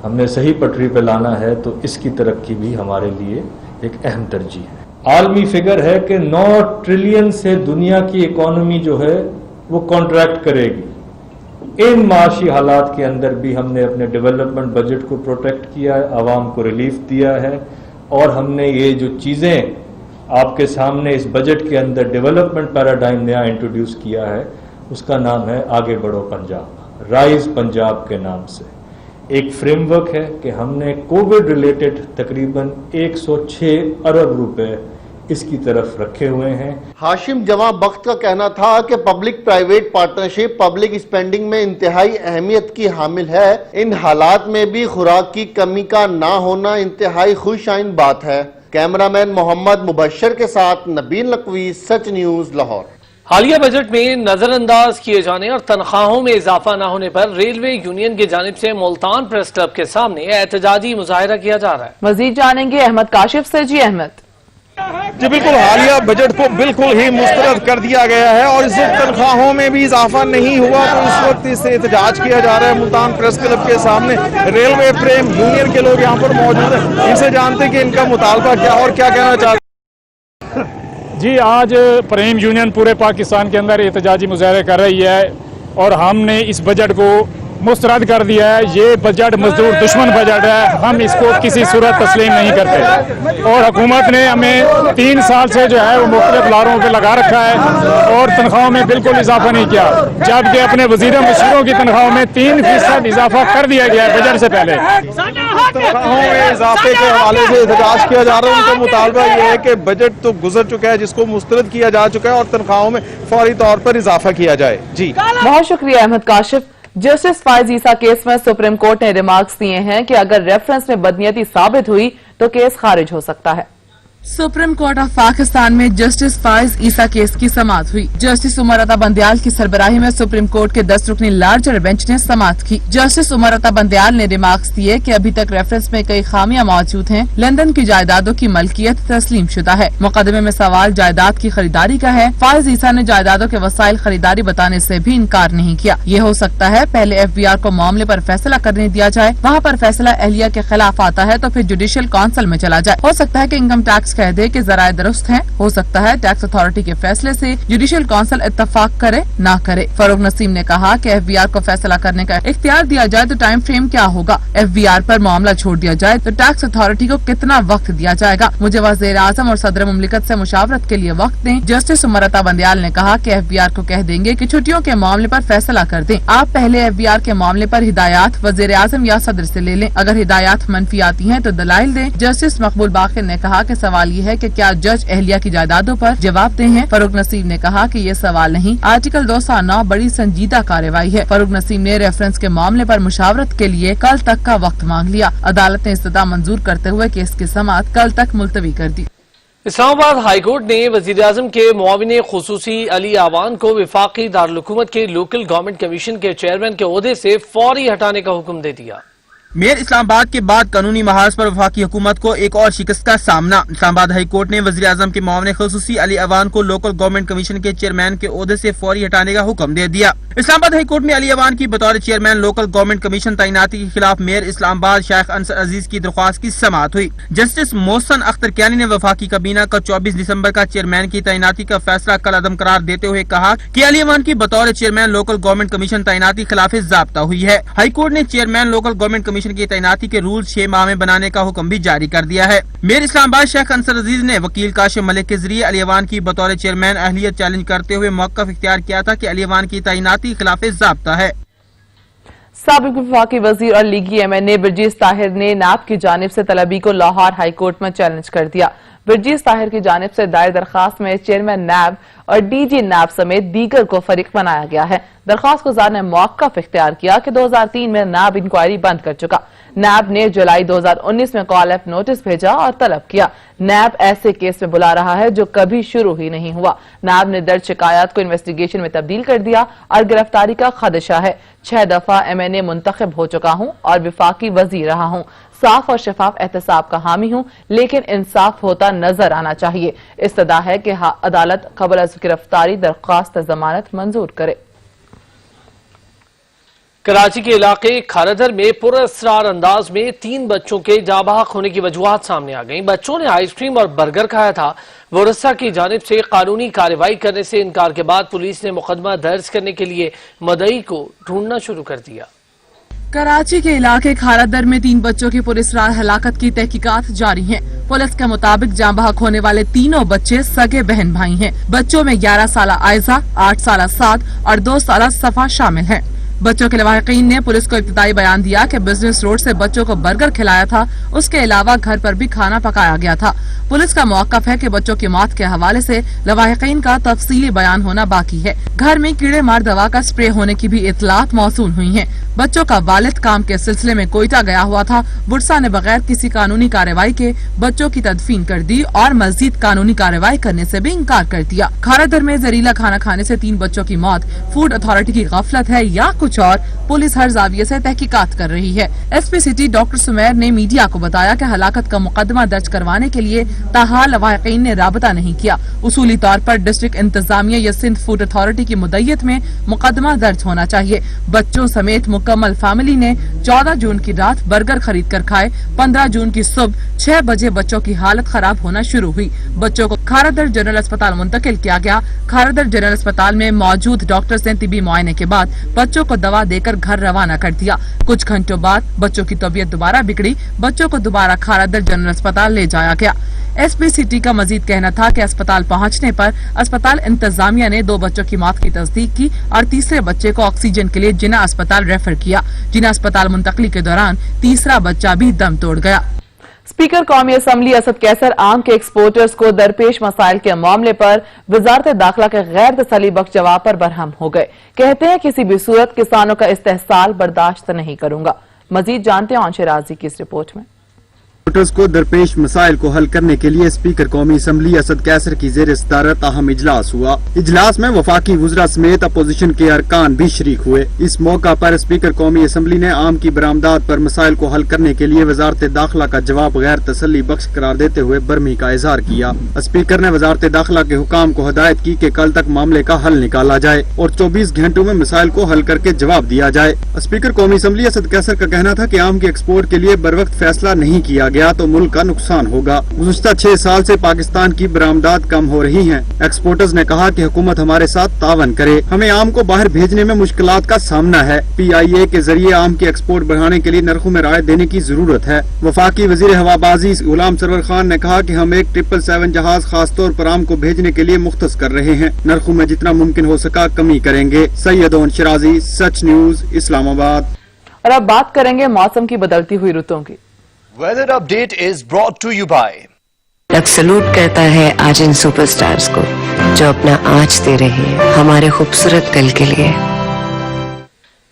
हमने सही पटरी पे लाना है तो इसकी तरक्की भी हमारे लिए एक अहम तरजीह है। आलमी फिगर है कि 9 ट्रिलियन से दुनिया की इकोनॉमी जो है वो कॉन्ट्रैक्ट करेगी। इन माशी हालात के अंदर भी हमने अपने डेवलपमेंट बजट को प्रोटेक्ट किया है, आवाम को रिलीफ दिया है, और हमने ये जो चीज़ें आपके सामने इस बजट के अंदर डेवलपमेंट पैराडाइम नया इंट्रोड्यूस किया है, उसका नाम है आगे बढ़ो पंजाब, राइज पंजाब के नाम से। एक फ्रेमवर्क है कि हमने कोविड रिलेटेड तकरीबन 106 अरब रुपए इसकी तरफ रखे हुए हैं। हाशिम जवाब बख्श का कहना था कि public private partnership public spending में इंतहाई अहमियत की हामिल है। इन हालात में भी खुराक की कमी का ना होना इंतहाई खुशआइन बात है। कैमरामैन मोहम्मद मुबशर के साथ नबील नकवी, सच न्यूज, लाहौर। हालिया बजट में नजरअंदाज किए जाने और तनख्वाहों में इजाफा न होने पर रेलवे यूनियन की जानिब से मुल्तान प्रेस क्लब के सामने एहतजाजी मुजाहिरा किया जा रहा है। मजीद जानेंगे अहमद काशिफ से। जी अहमद। जी बिल्कुल, हालिया बजट को बिल्कुल ही मुस्तरद कर दिया गया है और इस वक्त तनख्वाहों में भी इजाफा नहीं हुआ, तो इस वक्त इससे एहतजाज किया जा रहा है मुल्तान प्रेस क्लब के सामने। रेलवे फ्रेम यूनियन के लोग यहाँ पर मौजूद हैं, इनसे जानते कि इनका मुतालबा क्या और क्या कहना चाहते। जी, आज प्रेम यूनियन पूरे पाकिस्तान के अंदर एहतजाजी मुजाहरे कर रही है और हमने इस बजट को मुस्तरद कर दिया है। ये बजट मजदूर दुश्मन बजट है, हम इसको किसी सूरत तस्लीम नहीं करते। और हुकूमत ने हमें 3 साल से जो है वो मुख्तलिफ लारों पे लगा रखा है और तनख्वाहों में बिल्कुल इजाफा नहीं किया, जबकि अपने वजीर मशीरों की तनख्वाहों में 3% इजाफा कर दिया गया है बजट से पहले। तनख्वाहों में इजाफे के हवाले से एहतजाज किया जा रहा है। उनका मुतालबा ये है कि बजट तो गुजर चुका है, जिसको मुस्तरद किया जा चुका है, और तनख्वाहों में फौरी तौर पर इजाफा किया जाए। जी बहुत शुक्रिया अहमद काशिफ। जस्टिस फायज ईसा केस में सुप्रीम कोर्ट ने रिमार्क्स दिए हैं कि अगर रेफरेंस में बदनीयती साबित हुई तो केस खारिज हो सकता है। सुप्रीम कोर्ट ऑफ पाकिस्तान में जस्टिस फायज ईसा केस की समाअत हुई। जस्टिस उमर अता बंदयाल की सरबराही में सुप्रीम कोर्ट के 10 रुकनी लार्जर बेंच ने समाअत की। जस्टिस उमर अता बंदयाल ने रिमार्क्स दिए कि अभी तक रेफरेंस में कई खामियां मौजूद हैं। लंदन की जायदादों की मलकियत तस्लीम शुदा है। मुकदमे में सवाल जायदाद की खरीदारी का है। फायज ईसा ने जायदादों के वसाइल खरीदारी बताने से भी इनकार नहीं किया। ये हो सकता है पहले FBR को मामले पर फैसला करने दिया जाए, वहाँ पर फैसला अहलिया के खिलाफ आता है तो फिर जुडिशियल काउंसिल में चला जाए। हो सकता है कि इनकम टैक्स कह दे कि जराए दुरुस्त हैं। हो सकता है टैक्स अथॉरिटी के फैसले से जुडिशियल काउंसिल इत्तफाक करे ना करे। फरूक नसीम ने कहा कि FBR को फैसला करने का इख्तियार दिया जाए तो टाइम फ्रेम क्या होगा। FBR पर मामला छोड़ दिया जाए तो टैक्स अथॉरिटी को कितना वक्त दिया जाएगा। मुझे वज़ीर आज़म और सदर मुमलिकत से मुशावरत के लिए वक्त दें। जस्टिस उमर अता बंदयाल ने कहा कि FBR को कह देंगे कि छुट्टियों के मामले पर फैसला कर दें। आप पहले FBR के मामले पर हिदायत वज़ीर आज़म या सदर से ले लें। अगर हिदायत मनफी आती हैं तो दलाइल दें। जस्टिस मकबूल बाक़िर ने कहा कि सवाल ये है कि क्या जज अहलिया की जायदादों पर जवाबदेह हैं। फरूक नसीम ने कहा कि ये सवाल नहीं, आर्टिकल 209 बड़ी संजीदा कार्रवाई है। फरूक नसीम ने रेफरेंस के मामले पर मुशावरत के लिए कल तक का वक्त मांग लिया। अदालत ने इस्तदा मंजूर करते हुए केस की समाअत कल तक मुलतवी कर दी। इस्लामाबाद हाईकोर्ट ने वज़ीर आज़म के मुआविन खुसूसी अली आवान को वफाकी दारुल-हुकूमत के लोकल गवर्नमेंट कमीशन के चेयरमैन के ओहदे से फौरी हटाने का हुक्म दे दिया। मेयर इस्लामाबाद के बाद कानूनी महाज पर वफाकी हुकूमत को एक और शिकस्त का सामना। इस्लामाबाद हाई कोर्ट ने वज़ीर आज़म के मुआविन खुसूसी अली अवान को लोकल गवर्नमेंट कमीशन के चेयरमैन के ओहदे से फौरी हटाने का हुक्म दे दिया। इस्लामाबाद हाई कोर्ट में अली अवान की बतौर चेयरमैन लोकल गवर्नमेंट कमीशन तैनाती के खिलाफ मेयर इस्लामाबाद शेख अंसर अजीज की दरख्वास्त की समाअत हुई। जस्टिस मोहसन अख्तर कियानी ने वफाकी काबीना का 24 दिसंबर का चेयरमैन की तैनाती का फैसला कल अदम करार देते हुए कहा कि अली अवान की बतौर चेयरमैन लोकल गवर्नमेंट कमीशन तैनाती खिलाफ ज़ाब्ता हुई है। हाई कोर्ट ने चेयरमैन लोकल गवर्नमेंट कमीशन की तैनाती के रूल 6 माह में बनाने का हुक्म भी जारी कर दिया है। मेयर इस्लामाबाद शेख अंसर अजीज ने वकील काशिम मलिक के जरिए अली अवान की बतौर चेयरमैन अहलियत चैलेंज करते हुए मौक़िफ़ इख्तियार किया था कि अली अवान की तैनाती खिलाफ ज़ाब्ता है। साबिक वफाकी वजीर और लीगी MNA बिरजीज ताहिर ने नाब की जानिब से तलबी को लाहौर हाई कोर्ट में चैलेंज कर दिया। बिरजीज ताहिर की जानिब से दायर दरखास्त में चेयरमैन नैब और DG नैब समेत दीगर को फरीक बनाया गया है। दरखास्त गुजार ने मौक़िफ़ इख्तियार किया कि 2003 में नैब इंक्वायरी बंद कर चुका। नैब ने जुलाई 2019 में कॉल एफ नोटिस भेजा और तलब किया। नैब ऐसे केस में बुला रहा है जो कभी शुरू ही नहीं हुआ। नैब ने दर्ज शिकायत को इन्वेस्टिगेशन में तब्दील कर दिया और गिरफ्तारी का खदशा है। 6 दफा MNA मुंतखब हो चुका हूँ और विफाकी वजीर रहा हूँ। साफ और शफाफ एहतसाब का हामी हूँ, लेकिन इंसाफ होता नजर आना चाहिए। इस्तदा है कि अदालत कबल अज़ गिरफ्तारी दरख्वास्त जमानत मंजूर करे। कराची के इलाके खारदर में पुरअसरार अंदाज में 3 बच्चों के जाबाहक होने की वजूहात सामने आ गई। बच्चों ने आइसक्रीम और बर्गर खाया था। वरसा की जानिब से कानूनी कार्रवाई करने से इनकार के बाद पुलिस ने मुकदमा दर्ज करने के लिए मुद्दई को ढूंढना शुरू कर दिया। कराची के इलाके खारदर में 3 बच्चों की पुरअसरार हलाकत की तहकीकात जारी हैं। पुलिस के मुताबिक जाँ बहक होने वाले तीनों बच्चे सगे बहन भाई हैं। बच्चों में 11 साला आयजा, 8 साला साद और 2 साला सफा शामिल हैं। बच्चों के लवाहिकीन ने पुलिस को इब्तिदाई बयान दिया कि बिजनेस रोड से बच्चों को बर्गर खिलाया था। उसके अलावा घर पर भी खाना पकाया गया था। पुलिस का मौक़िफ़ है कि बच्चों की मौत के हवाले से लवाहिकीन का तफसीली बयान होना बाकी है। घर में कीड़े मार दवा का स्प्रे होने की भी इतलात मौसूल हुई हैं। बच्चों का वालिद काम के सिलसिले में कोयटा गया हुआ था। बुरसा ने बगैर किसी कानूनी कार्रवाई के बच्चों की तदफीन कर दी और मजीद कानूनी कार्रवाई करने से भी इंकार कर दिया। खारदर में जहरीला खाना खाने से 3 बच्चों की मौत फूड अथॉरिटी की गफलत है या कुछ और, पुलिस हर जाविये से तहकीकात कर रही है। SP सिटी डॉक्टर सुमैर ने मीडिया को बताया कि हलाकत का मुकदमा दर्ज करवाने के लिए ताहाल लवाहिकीन ने राबता नहीं किया। उसूली तौर पर डिस्ट्रिक्ट इंतजामिया या सिंध फूड अथॉरिटी की मुद्दत में मुकदमा दर्ज होना चाहिए। बच्चों समेत मुकम्मल फैमिली ने 14 जून की रात बर्गर खरीद कर खाए। 15 जून की सुबह 6 बजे बच्चों की हालत खराब होना शुरू हुई। बच्चों को खारदर जनरल अस्पताल मुंतकिल किया गया। खारदर जनरल अस्पताल में मौजूद डॉक्टर्स ने तिबी मुआयने के बाद बच्चों को दवा देकर घर रवाना कर दिया। कुछ घंटों बाद बच्चों की तबीयत दोबारा बिगड़ी, बच्चों को दोबारा खारादर जनरल अस्पताल ले जाया गया। एसपी सिटी का मजीद कहना था कि अस्पताल पहुंचने पर अस्पताल इंतजामिया ने 2 बच्चों की मौत की तस्दीक की और तीसरे बच्चे को ऑक्सीजन के लिए जिन्ना अस्पताल रेफर किया। जिन्ना अस्पताल मुंतकली के दौरान तीसरा बच्चा भी दम तोड़ गया। स्पीकर कौमी असम्बली असद कैसर आम के एक्सपोर्टर्स को दरपेश मसाइल के मामले पर वजारत दाखिला के गैर तसल्ली बख्श जवाब पर बरहम हो गए। कहते हैं किसी भी सूरत किसानों का इस्तेहसाल बर्दाश्त नहीं करूंगा। मजीद जानते हैं आंशर राजी की इस रिपोर्ट में। वोटर्स को दरपेश मसाइल को हल करने के लिए स्पीकर कौमी असम्बली असद कैसर की जेर सदारत अहम इजलास हुआ। इजलास में वफाकी वुज़रा समेत अपोजिशन के अरकान भी शरीक हुए। इस मौका पर स्पीकर कौमी असम्बली ने आम की बरामदात पर मसाइल को हल करने के लिए वजारत दाखिला का जवाब गैर तसल्ली बख्श करार देते हुए बरहमी का इजहार किया। स्पीकर ने वजारत दाखिला के हुकाम को हदायत की कि कल तक मामले का हल निकाला जाए और 24 घंटों में मसाइल को हल करके जवाब दिया जाए। स्पीकर कौमी असम्बली असद कैसर का कहना था कि आम के एक्सपोर्ट के लिए बर वक्त फैसला नहीं किया गया तो मुल्क का नुकसान होगा। गुज़श्ता 6 साल से पाकिस्तान की बरामदात कम हो रही हैं। एक्सपोर्टर्स ने कहा कि हुकूमत हमारे साथ तावन करे, हमें आम को बाहर भेजने में मुश्किलात का सामना है। PIA के जरिए आम के एक्सपोर्ट बढ़ाने के लिए नरखों में राहत देने की जरूरत है। वफाकी वजीर हवाबाजी गुलाम सरवर खान ने कहा कि हम एक 777 जहाज खास तौर पर आम को भेजने के लिए मुख्तस कर रहे हैं। नरखों में जितना मुमकिन हो सका कमी करेंगे। सैयदोन शिराजी, सच न्यूज, इस्लामाबाद। और अब बात करेंगे मौसम की बदलती हुई रुतों की। Weather update is brought to you by लग सलूट करता है आज इन सुपरस्टार्स को जो अपना आज दे रहे हैं हमारे खूबसूरत कल के लिए।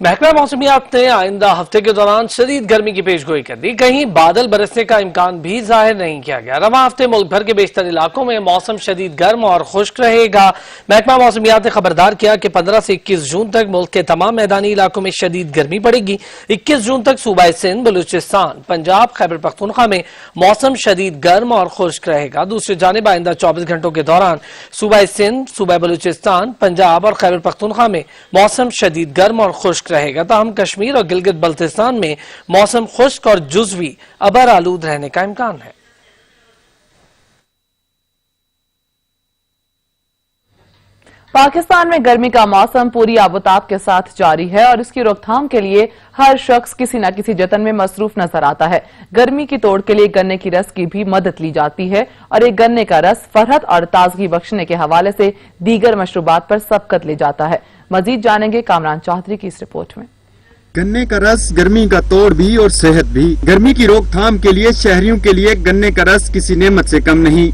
महकमा मौसमियात ने आइंदा हफ्ते के दौरान शदीद गर्मी की पेशगोई कर दी। कहीं बादल बरसने का इम्कान भी जाहिर नहीं किया गया। रवां हफ्ते मुल्क भर के बेशतर इलाकों में मौसम शदीद गर्म और खुश्क रहेगा। महकमा मौसमियात ने खबरदार किया कि 15 से 21 जून तक मुल्क के तमाम मैदानी इलाकों में शदीद गर्मी पड़ेगी। 21 जून तक सूबा सिंध, बलूचिस्तान, पंजाब, खैबर पख्तूनख्वा में मौसम शदीद गर्म और खुश्क रहेगा। दूसरी जानिब आइंदा 24 घंटों के दौरान सूबा सिंध, सूबा बलूचिस्तान, पंजाब और खैबर पख्तूनख्वा में मौसम शदीद गर्म और खुश्क रहेगा। ताहम कश्मीर और गिलगित बल्तिस्तान में मौसम खुश्क और जुज़वी अबर आलूद रहने का इम्कान है। पाकिस्तान में गर्मी का मौसम पूरी आबोताब के साथ जारी है और इसकी रोकथाम के लिए हर शख्स किसी न किसी जतन में मसरूफ नजर आता है। गर्मी की तोड़ के लिए गन्ने की रस की भी मदद ली जाती है और एक गन्ने का रस फरहत और ताजगी बख्शने के हवाले से दीगर मशरूबात पर सबकत ले जाता है। मजीद जानेंगे कामरान चौधरी की इस रिपोर्ट में। गन्ने का रस गर्मी का तोड़ भी और सेहत भी। गर्मी की रोकथाम के लिए शहरियों के लिए गन्ने का रस किसी नेमत से कम नहीं।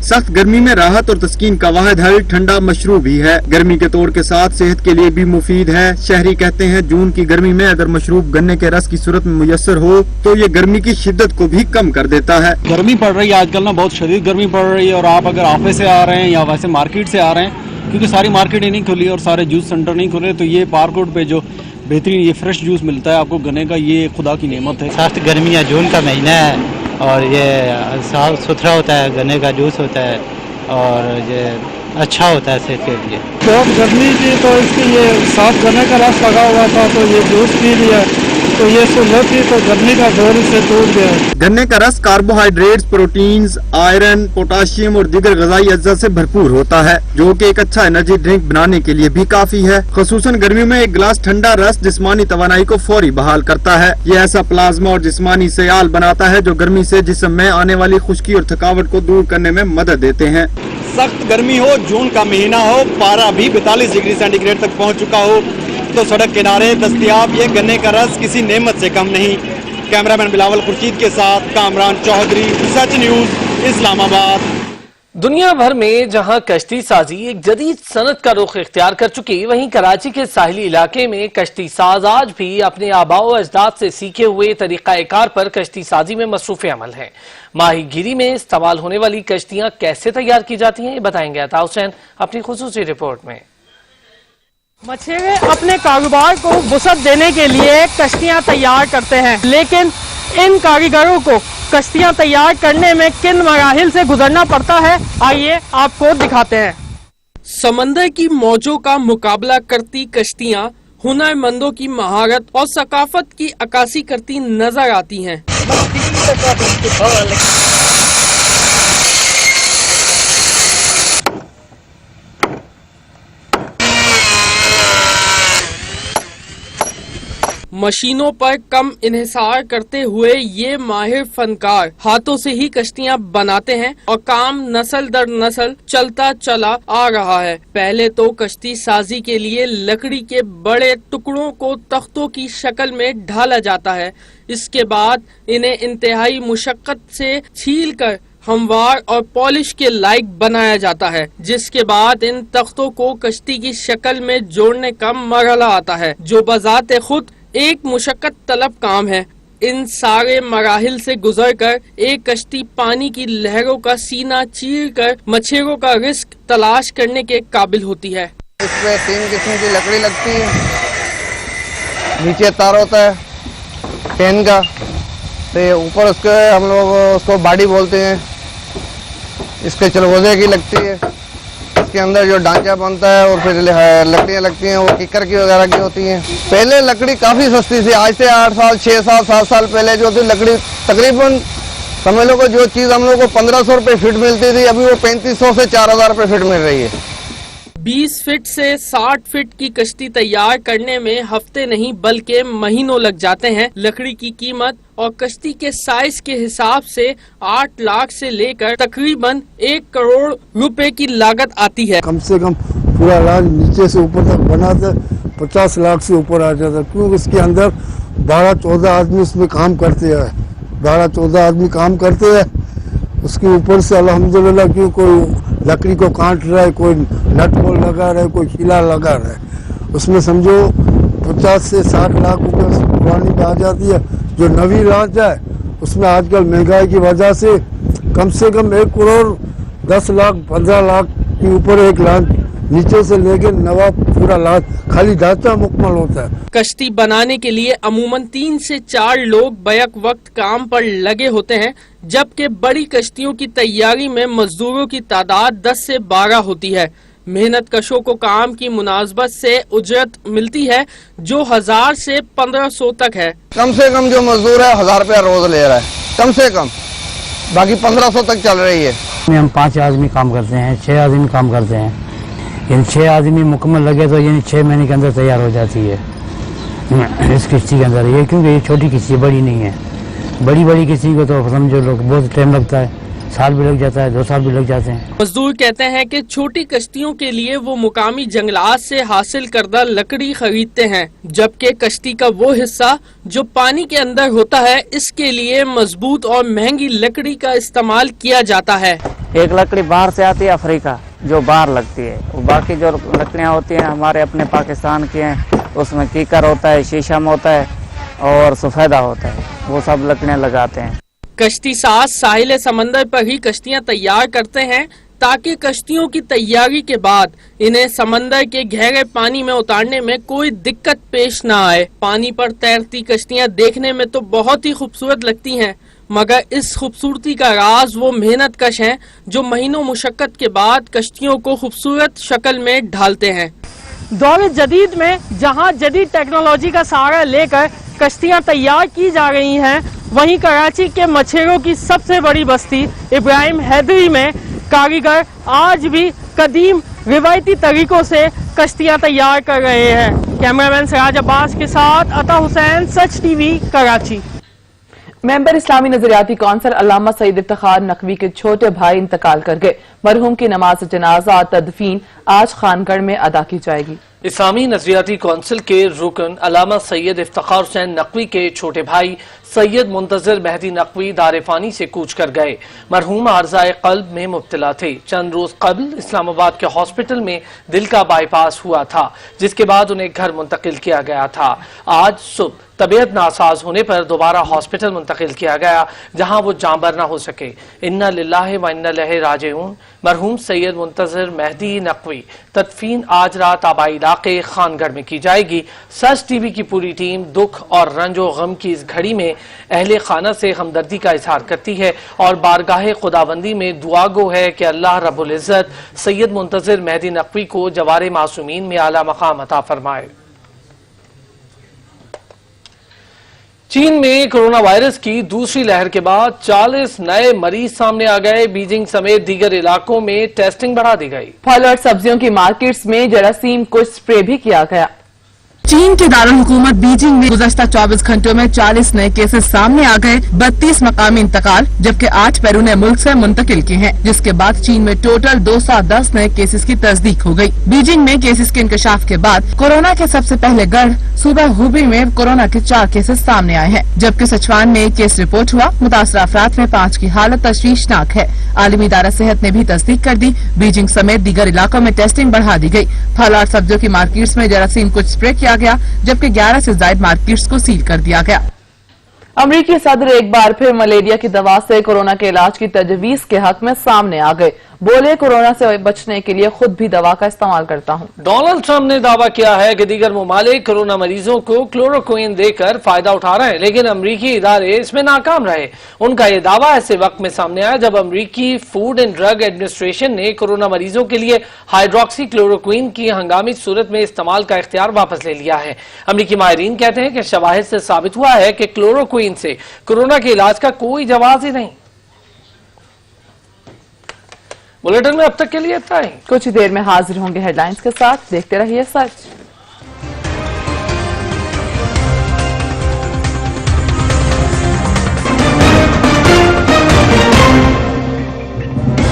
सख्त गर्मी में राहत और तस्कीन का वाहिद हल ठंडा मशरूब ही है। गर्मी के तोड़ के साथ सेहत के लिए भी मुफीद है। शहरी कहते हैं जून की गर्मी में अगर मशरूब गन्ने के रस की सूरत में मुयस्सर हो तो ये गर्मी की शिद्दत को भी कम कर देता है। गर्मी पड़ रही है आजकल ना, बहुत शदीद गर्मी पड़ रही है और आप अगर ऑफिस से आ रहे हैं या वैसे मार्केट से आ रहे हैं, क्योंकि सारी मार्केट नहीं खुली और सारे जूस सेंटर नहीं खुले, तो ये पार्क रोड पे जो बेहतरीन ये फ्रेश जूस मिलता है आपको गन्ने का, ये खुदा की नेमत है। सख्त गर्मी है, जून का महीना है और ये साफ सुथरा होता है, गन्ने का जूस होता है और ये अच्छा होता है सेहत के लिए। बहुत गर्मी थी तो इसके ये साफ गन्ने का रस लगा हुआ था तो ये जूस पी लिया तो ये सहूलत थी तो गर्मी का दौर से दूर गया। गन्ने का रस कार्बोहाइड्रेट्स, प्रोटीन्स, आयरन, पोटाशियम और दीगर ग़िज़ाई अज्जा से भरपूर होता है जो कि एक अच्छा एनर्जी ड्रिंक बनाने के लिए भी काफी है। खुसूसन गर्मी में एक गिलास ठंडा रस जिस्मानी तवानाई को फौरी बहाल करता है। ये ऐसा प्लाज्मा और जिस्मानी सयाल बनाता है जो गर्मी से जिस्म में आने वाली खुश्की और थकावट को दूर करने में मदद देते हैं। सख्त गर्मी हो, जून का महीना हो, पारा भी 42 डिग्री सेंटीग्रेड तक पहुंच चुका हो, तो सड़क किनारे दस्तयाब ये गन्ने का रस किसी नेमत से कम नहीं। कैमरामैन बिलावल खुर्शीद के साथ कामरान चौधरी, सच न्यूज, इस्लामाबाद। दुनिया भर में जहां कश्ती साजी एक जदीद सनत का रुख इख्तियार कर चुकी, वहीं कराची के साहिली इलाके में कश्ती साज आज भी अपने आबाओ अजदाद से सीखे हुए तरीक़ाकार पर कश्ती साजी में मसरूफ़ अमल है। माहीगीरी में इस्तेमाल होने वाली कश्तियां कैसे तैयार की जाती हैं, ये बताएंगे अता हुसैन अपनी खुसूसी रिपोर्ट में। मछुआरे अपने कारोबार को वुसअत देने के लिए कश्तियां तैयार करते हैं, लेकिन इन कारीगरों को कश्तियां तैयार करने में किन मराहिल से गुजरना पड़ता है, आइए आपको दिखाते हैं। समंदर की मौजों का मुकाबला करती कश्तियां हुनरमंदों की महारत और सकाफत की अक्कासी करती नजर आती हैं। मशीनों पर कम इन्हिसार करते हुए ये माहिर फनकार हाथों से ही कश्तियां बनाते हैं और काम नस्ल दर नस्ल चलता चला आ रहा है। पहले तो कश्ती साजी के लिए लकड़ी के बड़े टुकड़ों को तख्तों की शक्ल में ढाला जाता है। इसके बाद इन्हें इंतहाई मुशक्कत से छील कर हमवार और पॉलिश के लायक बनाया जाता है, जिसके बाद इन तख्तों को कश्ती की शक्ल में जोड़ने का मरहला आता है, जो बजाते खुद एक मुशक्कत तलब काम है। इन सारे मराहिल से गुजर कर एक कश्ती पानी की लहरों का सीना चीर कर मछेरों का रिस्क तलाश करने के काबिल होती है। इसमें 3 किस्म की लकड़ी लगती है, नीचे तार होता है टेन का, तो ऊपर उसके हम लोग उसको बाड़ी बोलते हैं, इसके चलगोजे की लगती है, इसके अंदर जो ढांचा बनता है और फिर लकड़ियाँ लगती हैं वो किकर की वगैरह की होती हैं। पहले लकड़ी काफ़ी सस्ती थी, आज से 8 साल 6 साल 7 साल पहले जो थी लकड़ी तकरीबन समझ लो जो चीज़ हम लोग को 1500 रुपये फीट मिलती थी, अभी वो 3500 से 4000 रुपये फीट मिल रही है। 20 फीट से 60 फीट की कश्ती तैयार करने में हफ्ते नहीं बल्कि महीनों लग जाते हैं। लकड़ी की कीमत और कश्ती के साइज के हिसाब से 8 लाख से लेकर तकरीबन 1 करोड़ रुपए की लागत आती है। कम से कम पूरा राज नीचे से ऊपर तक बना था 50 लाख से ऊपर आ जाता, क्योंकि इसके अंदर 12-14 आदमी इसमें काम करते हैं, 12-14 आदमी काम करते हैं। उसके ऊपर से अल्हम्दुलिल्लाह क्यों कोई लकड़ी को काट रहा है, कोई नट बोल्ट लगा रहा है, कोई खिला लगा रहा है, उसमें समझो 50 से 60 लाख रुपये पुरानी आ जाती है। जो नवी लांच है उसमें आजकल महंगाई की वजह से कम 1 करोड़ 10 लाख 15 लाख के ऊपर एक लांच, नीचे से लेके नवा पूरा लांच खाली ढांचा मुकम्मल होता है। कश्ती बनाने के लिए अमूमन 3 से 4 लोग बैक वक्त काम पर लगे होते हैं, जबकि बड़ी कश्तियों की तैयारी में मजदूरों की तादाद 10 से 12 होती है। मेहनत कशों को काम की मुनासबत से उजरत मिलती है जो 1000 से 1500 तक है। कम से कम जो मजदूर है 1000 रुपया रोज ले रहा है, कम से कम, बाकी 1500 तक चल रही है। हम 5 आदमी काम करते हैं, 6 आदमी काम करते हैं, यानी 6 आदमी मुकम्मल लगे तो यानी 6 महीने के अंदर तैयार हो जाती है इस किश्ती के अंदर। ये क्योंकि ये छोटी किश्ती बड़ी नहीं है, बड़ी किश्ती को तो समझो लोग बहुत टाइम लगता है, साल भी लग जाता है, 2 साल भी लग जाते हैं। मजदूर कहते हैं कि छोटी कश्तियों के लिए वो मुकामी जंगलात से हासिल करदा लकड़ी खरीदते हैं, जबकि कश्ती का वो हिस्सा जो पानी के अंदर होता है इसके लिए मजबूत और महंगी लकड़ी का इस्तेमाल किया जाता है। एक लकड़ी बाहर से आती है अफ्रीका, जो बाहर लगती है, बाकी जो लकड़ियाँ होती हैं हमारे अपने पाकिस्तान की हैं, उसमें कीकर होता है, शीशम होता है और सफेदा होता है, वो सब लकड़ियाँ लगाते हैं। कश्ती साज साहिल समंदर पर ही कश्तियां तैयार करते हैं ताकि कश्तियों की तैयारी के बाद इन्हें समंदर के गहरे पानी में उतारने में कोई दिक्कत पेश न आए। पानी पर तैरती कश्तियां देखने में तो बहुत ही खूबसूरत लगती हैं, मगर इस खूबसूरती का राज वो मेहनत कश हैं जो महीनों मुशक्कत के बाद कश्तियों को खूबसूरत शक्ल में ढालते हैं। दौर जदीद में जहां जदीद टेक्नोलॉजी का सहारा लेकर कश्तियां तैयार की जा रही हैं, वहीं कराची के मछेरों की सबसे बड़ी बस्ती इब्राहिम हैदरी में कारीगर आज भी कदीम रिवायती तरीकों से कश्तियां तैयार कर रहे हैं। कैमरामैन सिराज अब्बास के साथ अता हुसैन, सच टीवी, कराची। मेंबर इस्लामी नजरियाती कौंसिल अल्लामा सईद इफ्तिखार नकवी के छोटे भाई इंतकाल कर गए। मरहूम की नमाज जनाजा और तदफीन आज खानगढ़ में अदा की जाएगी। इस्लामी नजरियाती कौंसिल के रुकन अल्लामा सैयद इफ्तिखार हुसैन नकवी के छोटे भाई सैयद मुंतजर मेहदी नकवी दारेफानी से कूच कर गए। मरहूम आर्ज़ाए क़ल्ब में मुब्तला थे। चंद रोज कबल इस्लामाबाद के हॉस्पिटल में दिल का बाईपास हुआ था, जिसके बाद उन्हें घर मुंतकिल किया गया था। आज सुबह तबीयत नासाज होने पर दोबारा हॉस्पिटल मुंतकिल किया गया, जहां वो जांबर न हो सके। इन्ना लिल्लाहि व इन्ना इलैहि राजिऊन। मरहूम सैयद मुंतजर मेहदी नकवी तदफीन आज रात आबाई इलाके खानगढ़ में की जाएगी। सच टीवी की पूरी टीम दुख और रंजो गम की इस घड़ी में अहले खाना से हमदर्दी का इजहार करती है और बारगाहे खुदाबंदी में दुआ गो है कि अल्लाह रब्बुल इज्जत सैयद मुंतजर मेहदी नकवी को जवारे मासूमीन में आला मकाम अता फरमाए। चीन में कोरोना वायरस की दूसरी लहर के बाद 40 नए मरीज सामने आ गए। बीजिंग समेत दीगर इलाकों में टेस्टिंग बढ़ा दी गई। फल और सब्जियों की मार्केट्स में जरासीम कुछ स्प्रे भी किया गया। चीन के दारुल हुकूमत बीजिंग में गुज़श्ता 24 घंटों में 40 नए केसेस सामने आ गए, 32 मकामी इंतकाल, जबकि 8 बैरून मुल्क से मुंतकिल किए हैं, जिसके बाद चीन में टोटल 210 नए केसेस की तस्दीक हो गई। बीजिंग में केसेस के इंकशाफ के बाद कोरोना के सबसे पहले गढ़ सूबा हुबी में कोरोना के 4 केसेस सामने आए हैं, जबकि सिचुआन में 1 केस रिपोर्ट हुआ। मुतासरा अफराद में 5 की हालत तशवीशनाक है। आलमी इदारा सेहत ने भी तस्दीक कर दी। बीजिंग समेत दीगर इलाकों में टेस्टिंग बढ़ा दी गई। फल और सब्जियों की मार्केट्स में जरासीम कुछ स्प्रे किया गया, जबकि 11 से ज्यादा मार्केट्स को सील कर दिया गया। अमरीकी सदर एक बार फिर मलेरिया की दवा से कोरोना के इलाज की तजवीज के हक में सामने आ गए। बोले, कोरोना से बचने के लिए खुद भी दवा का इस्तेमाल करता हूं। डोनाल्ड ट्रंप ने दावा किया है कि दीगर ममालिक कोरोना मरीजों को क्लोरोक्विन देकर फायदा उठा रहे हैं, लेकिन अमरीकी इदारे इसमें नाकाम रहे। उनका यह दावा ऐसे वक्त में सामने आया जब अमरीकी फूड एंड ड्रग एडमिनिस्ट्रेशन ने कोरोना मरीजों के लिए हाइड्रोक्सी क्लोरोक्विन की हंगामी सूरत में इस्तेमाल का इख्तियार वापस ले लिया है। अमरीकी माहिरीन कहते हैं कि शवाहिद से साबित हुआ है कि क्लोरोक्विन से कोरोना के इलाज का कोई जवाब ही नहीं। बुलेटिन में अब तक के लिए इतना ही। कुछ ही देर में हाजिर होंगे हेडलाइंस के साथ। देखते रहिए सच।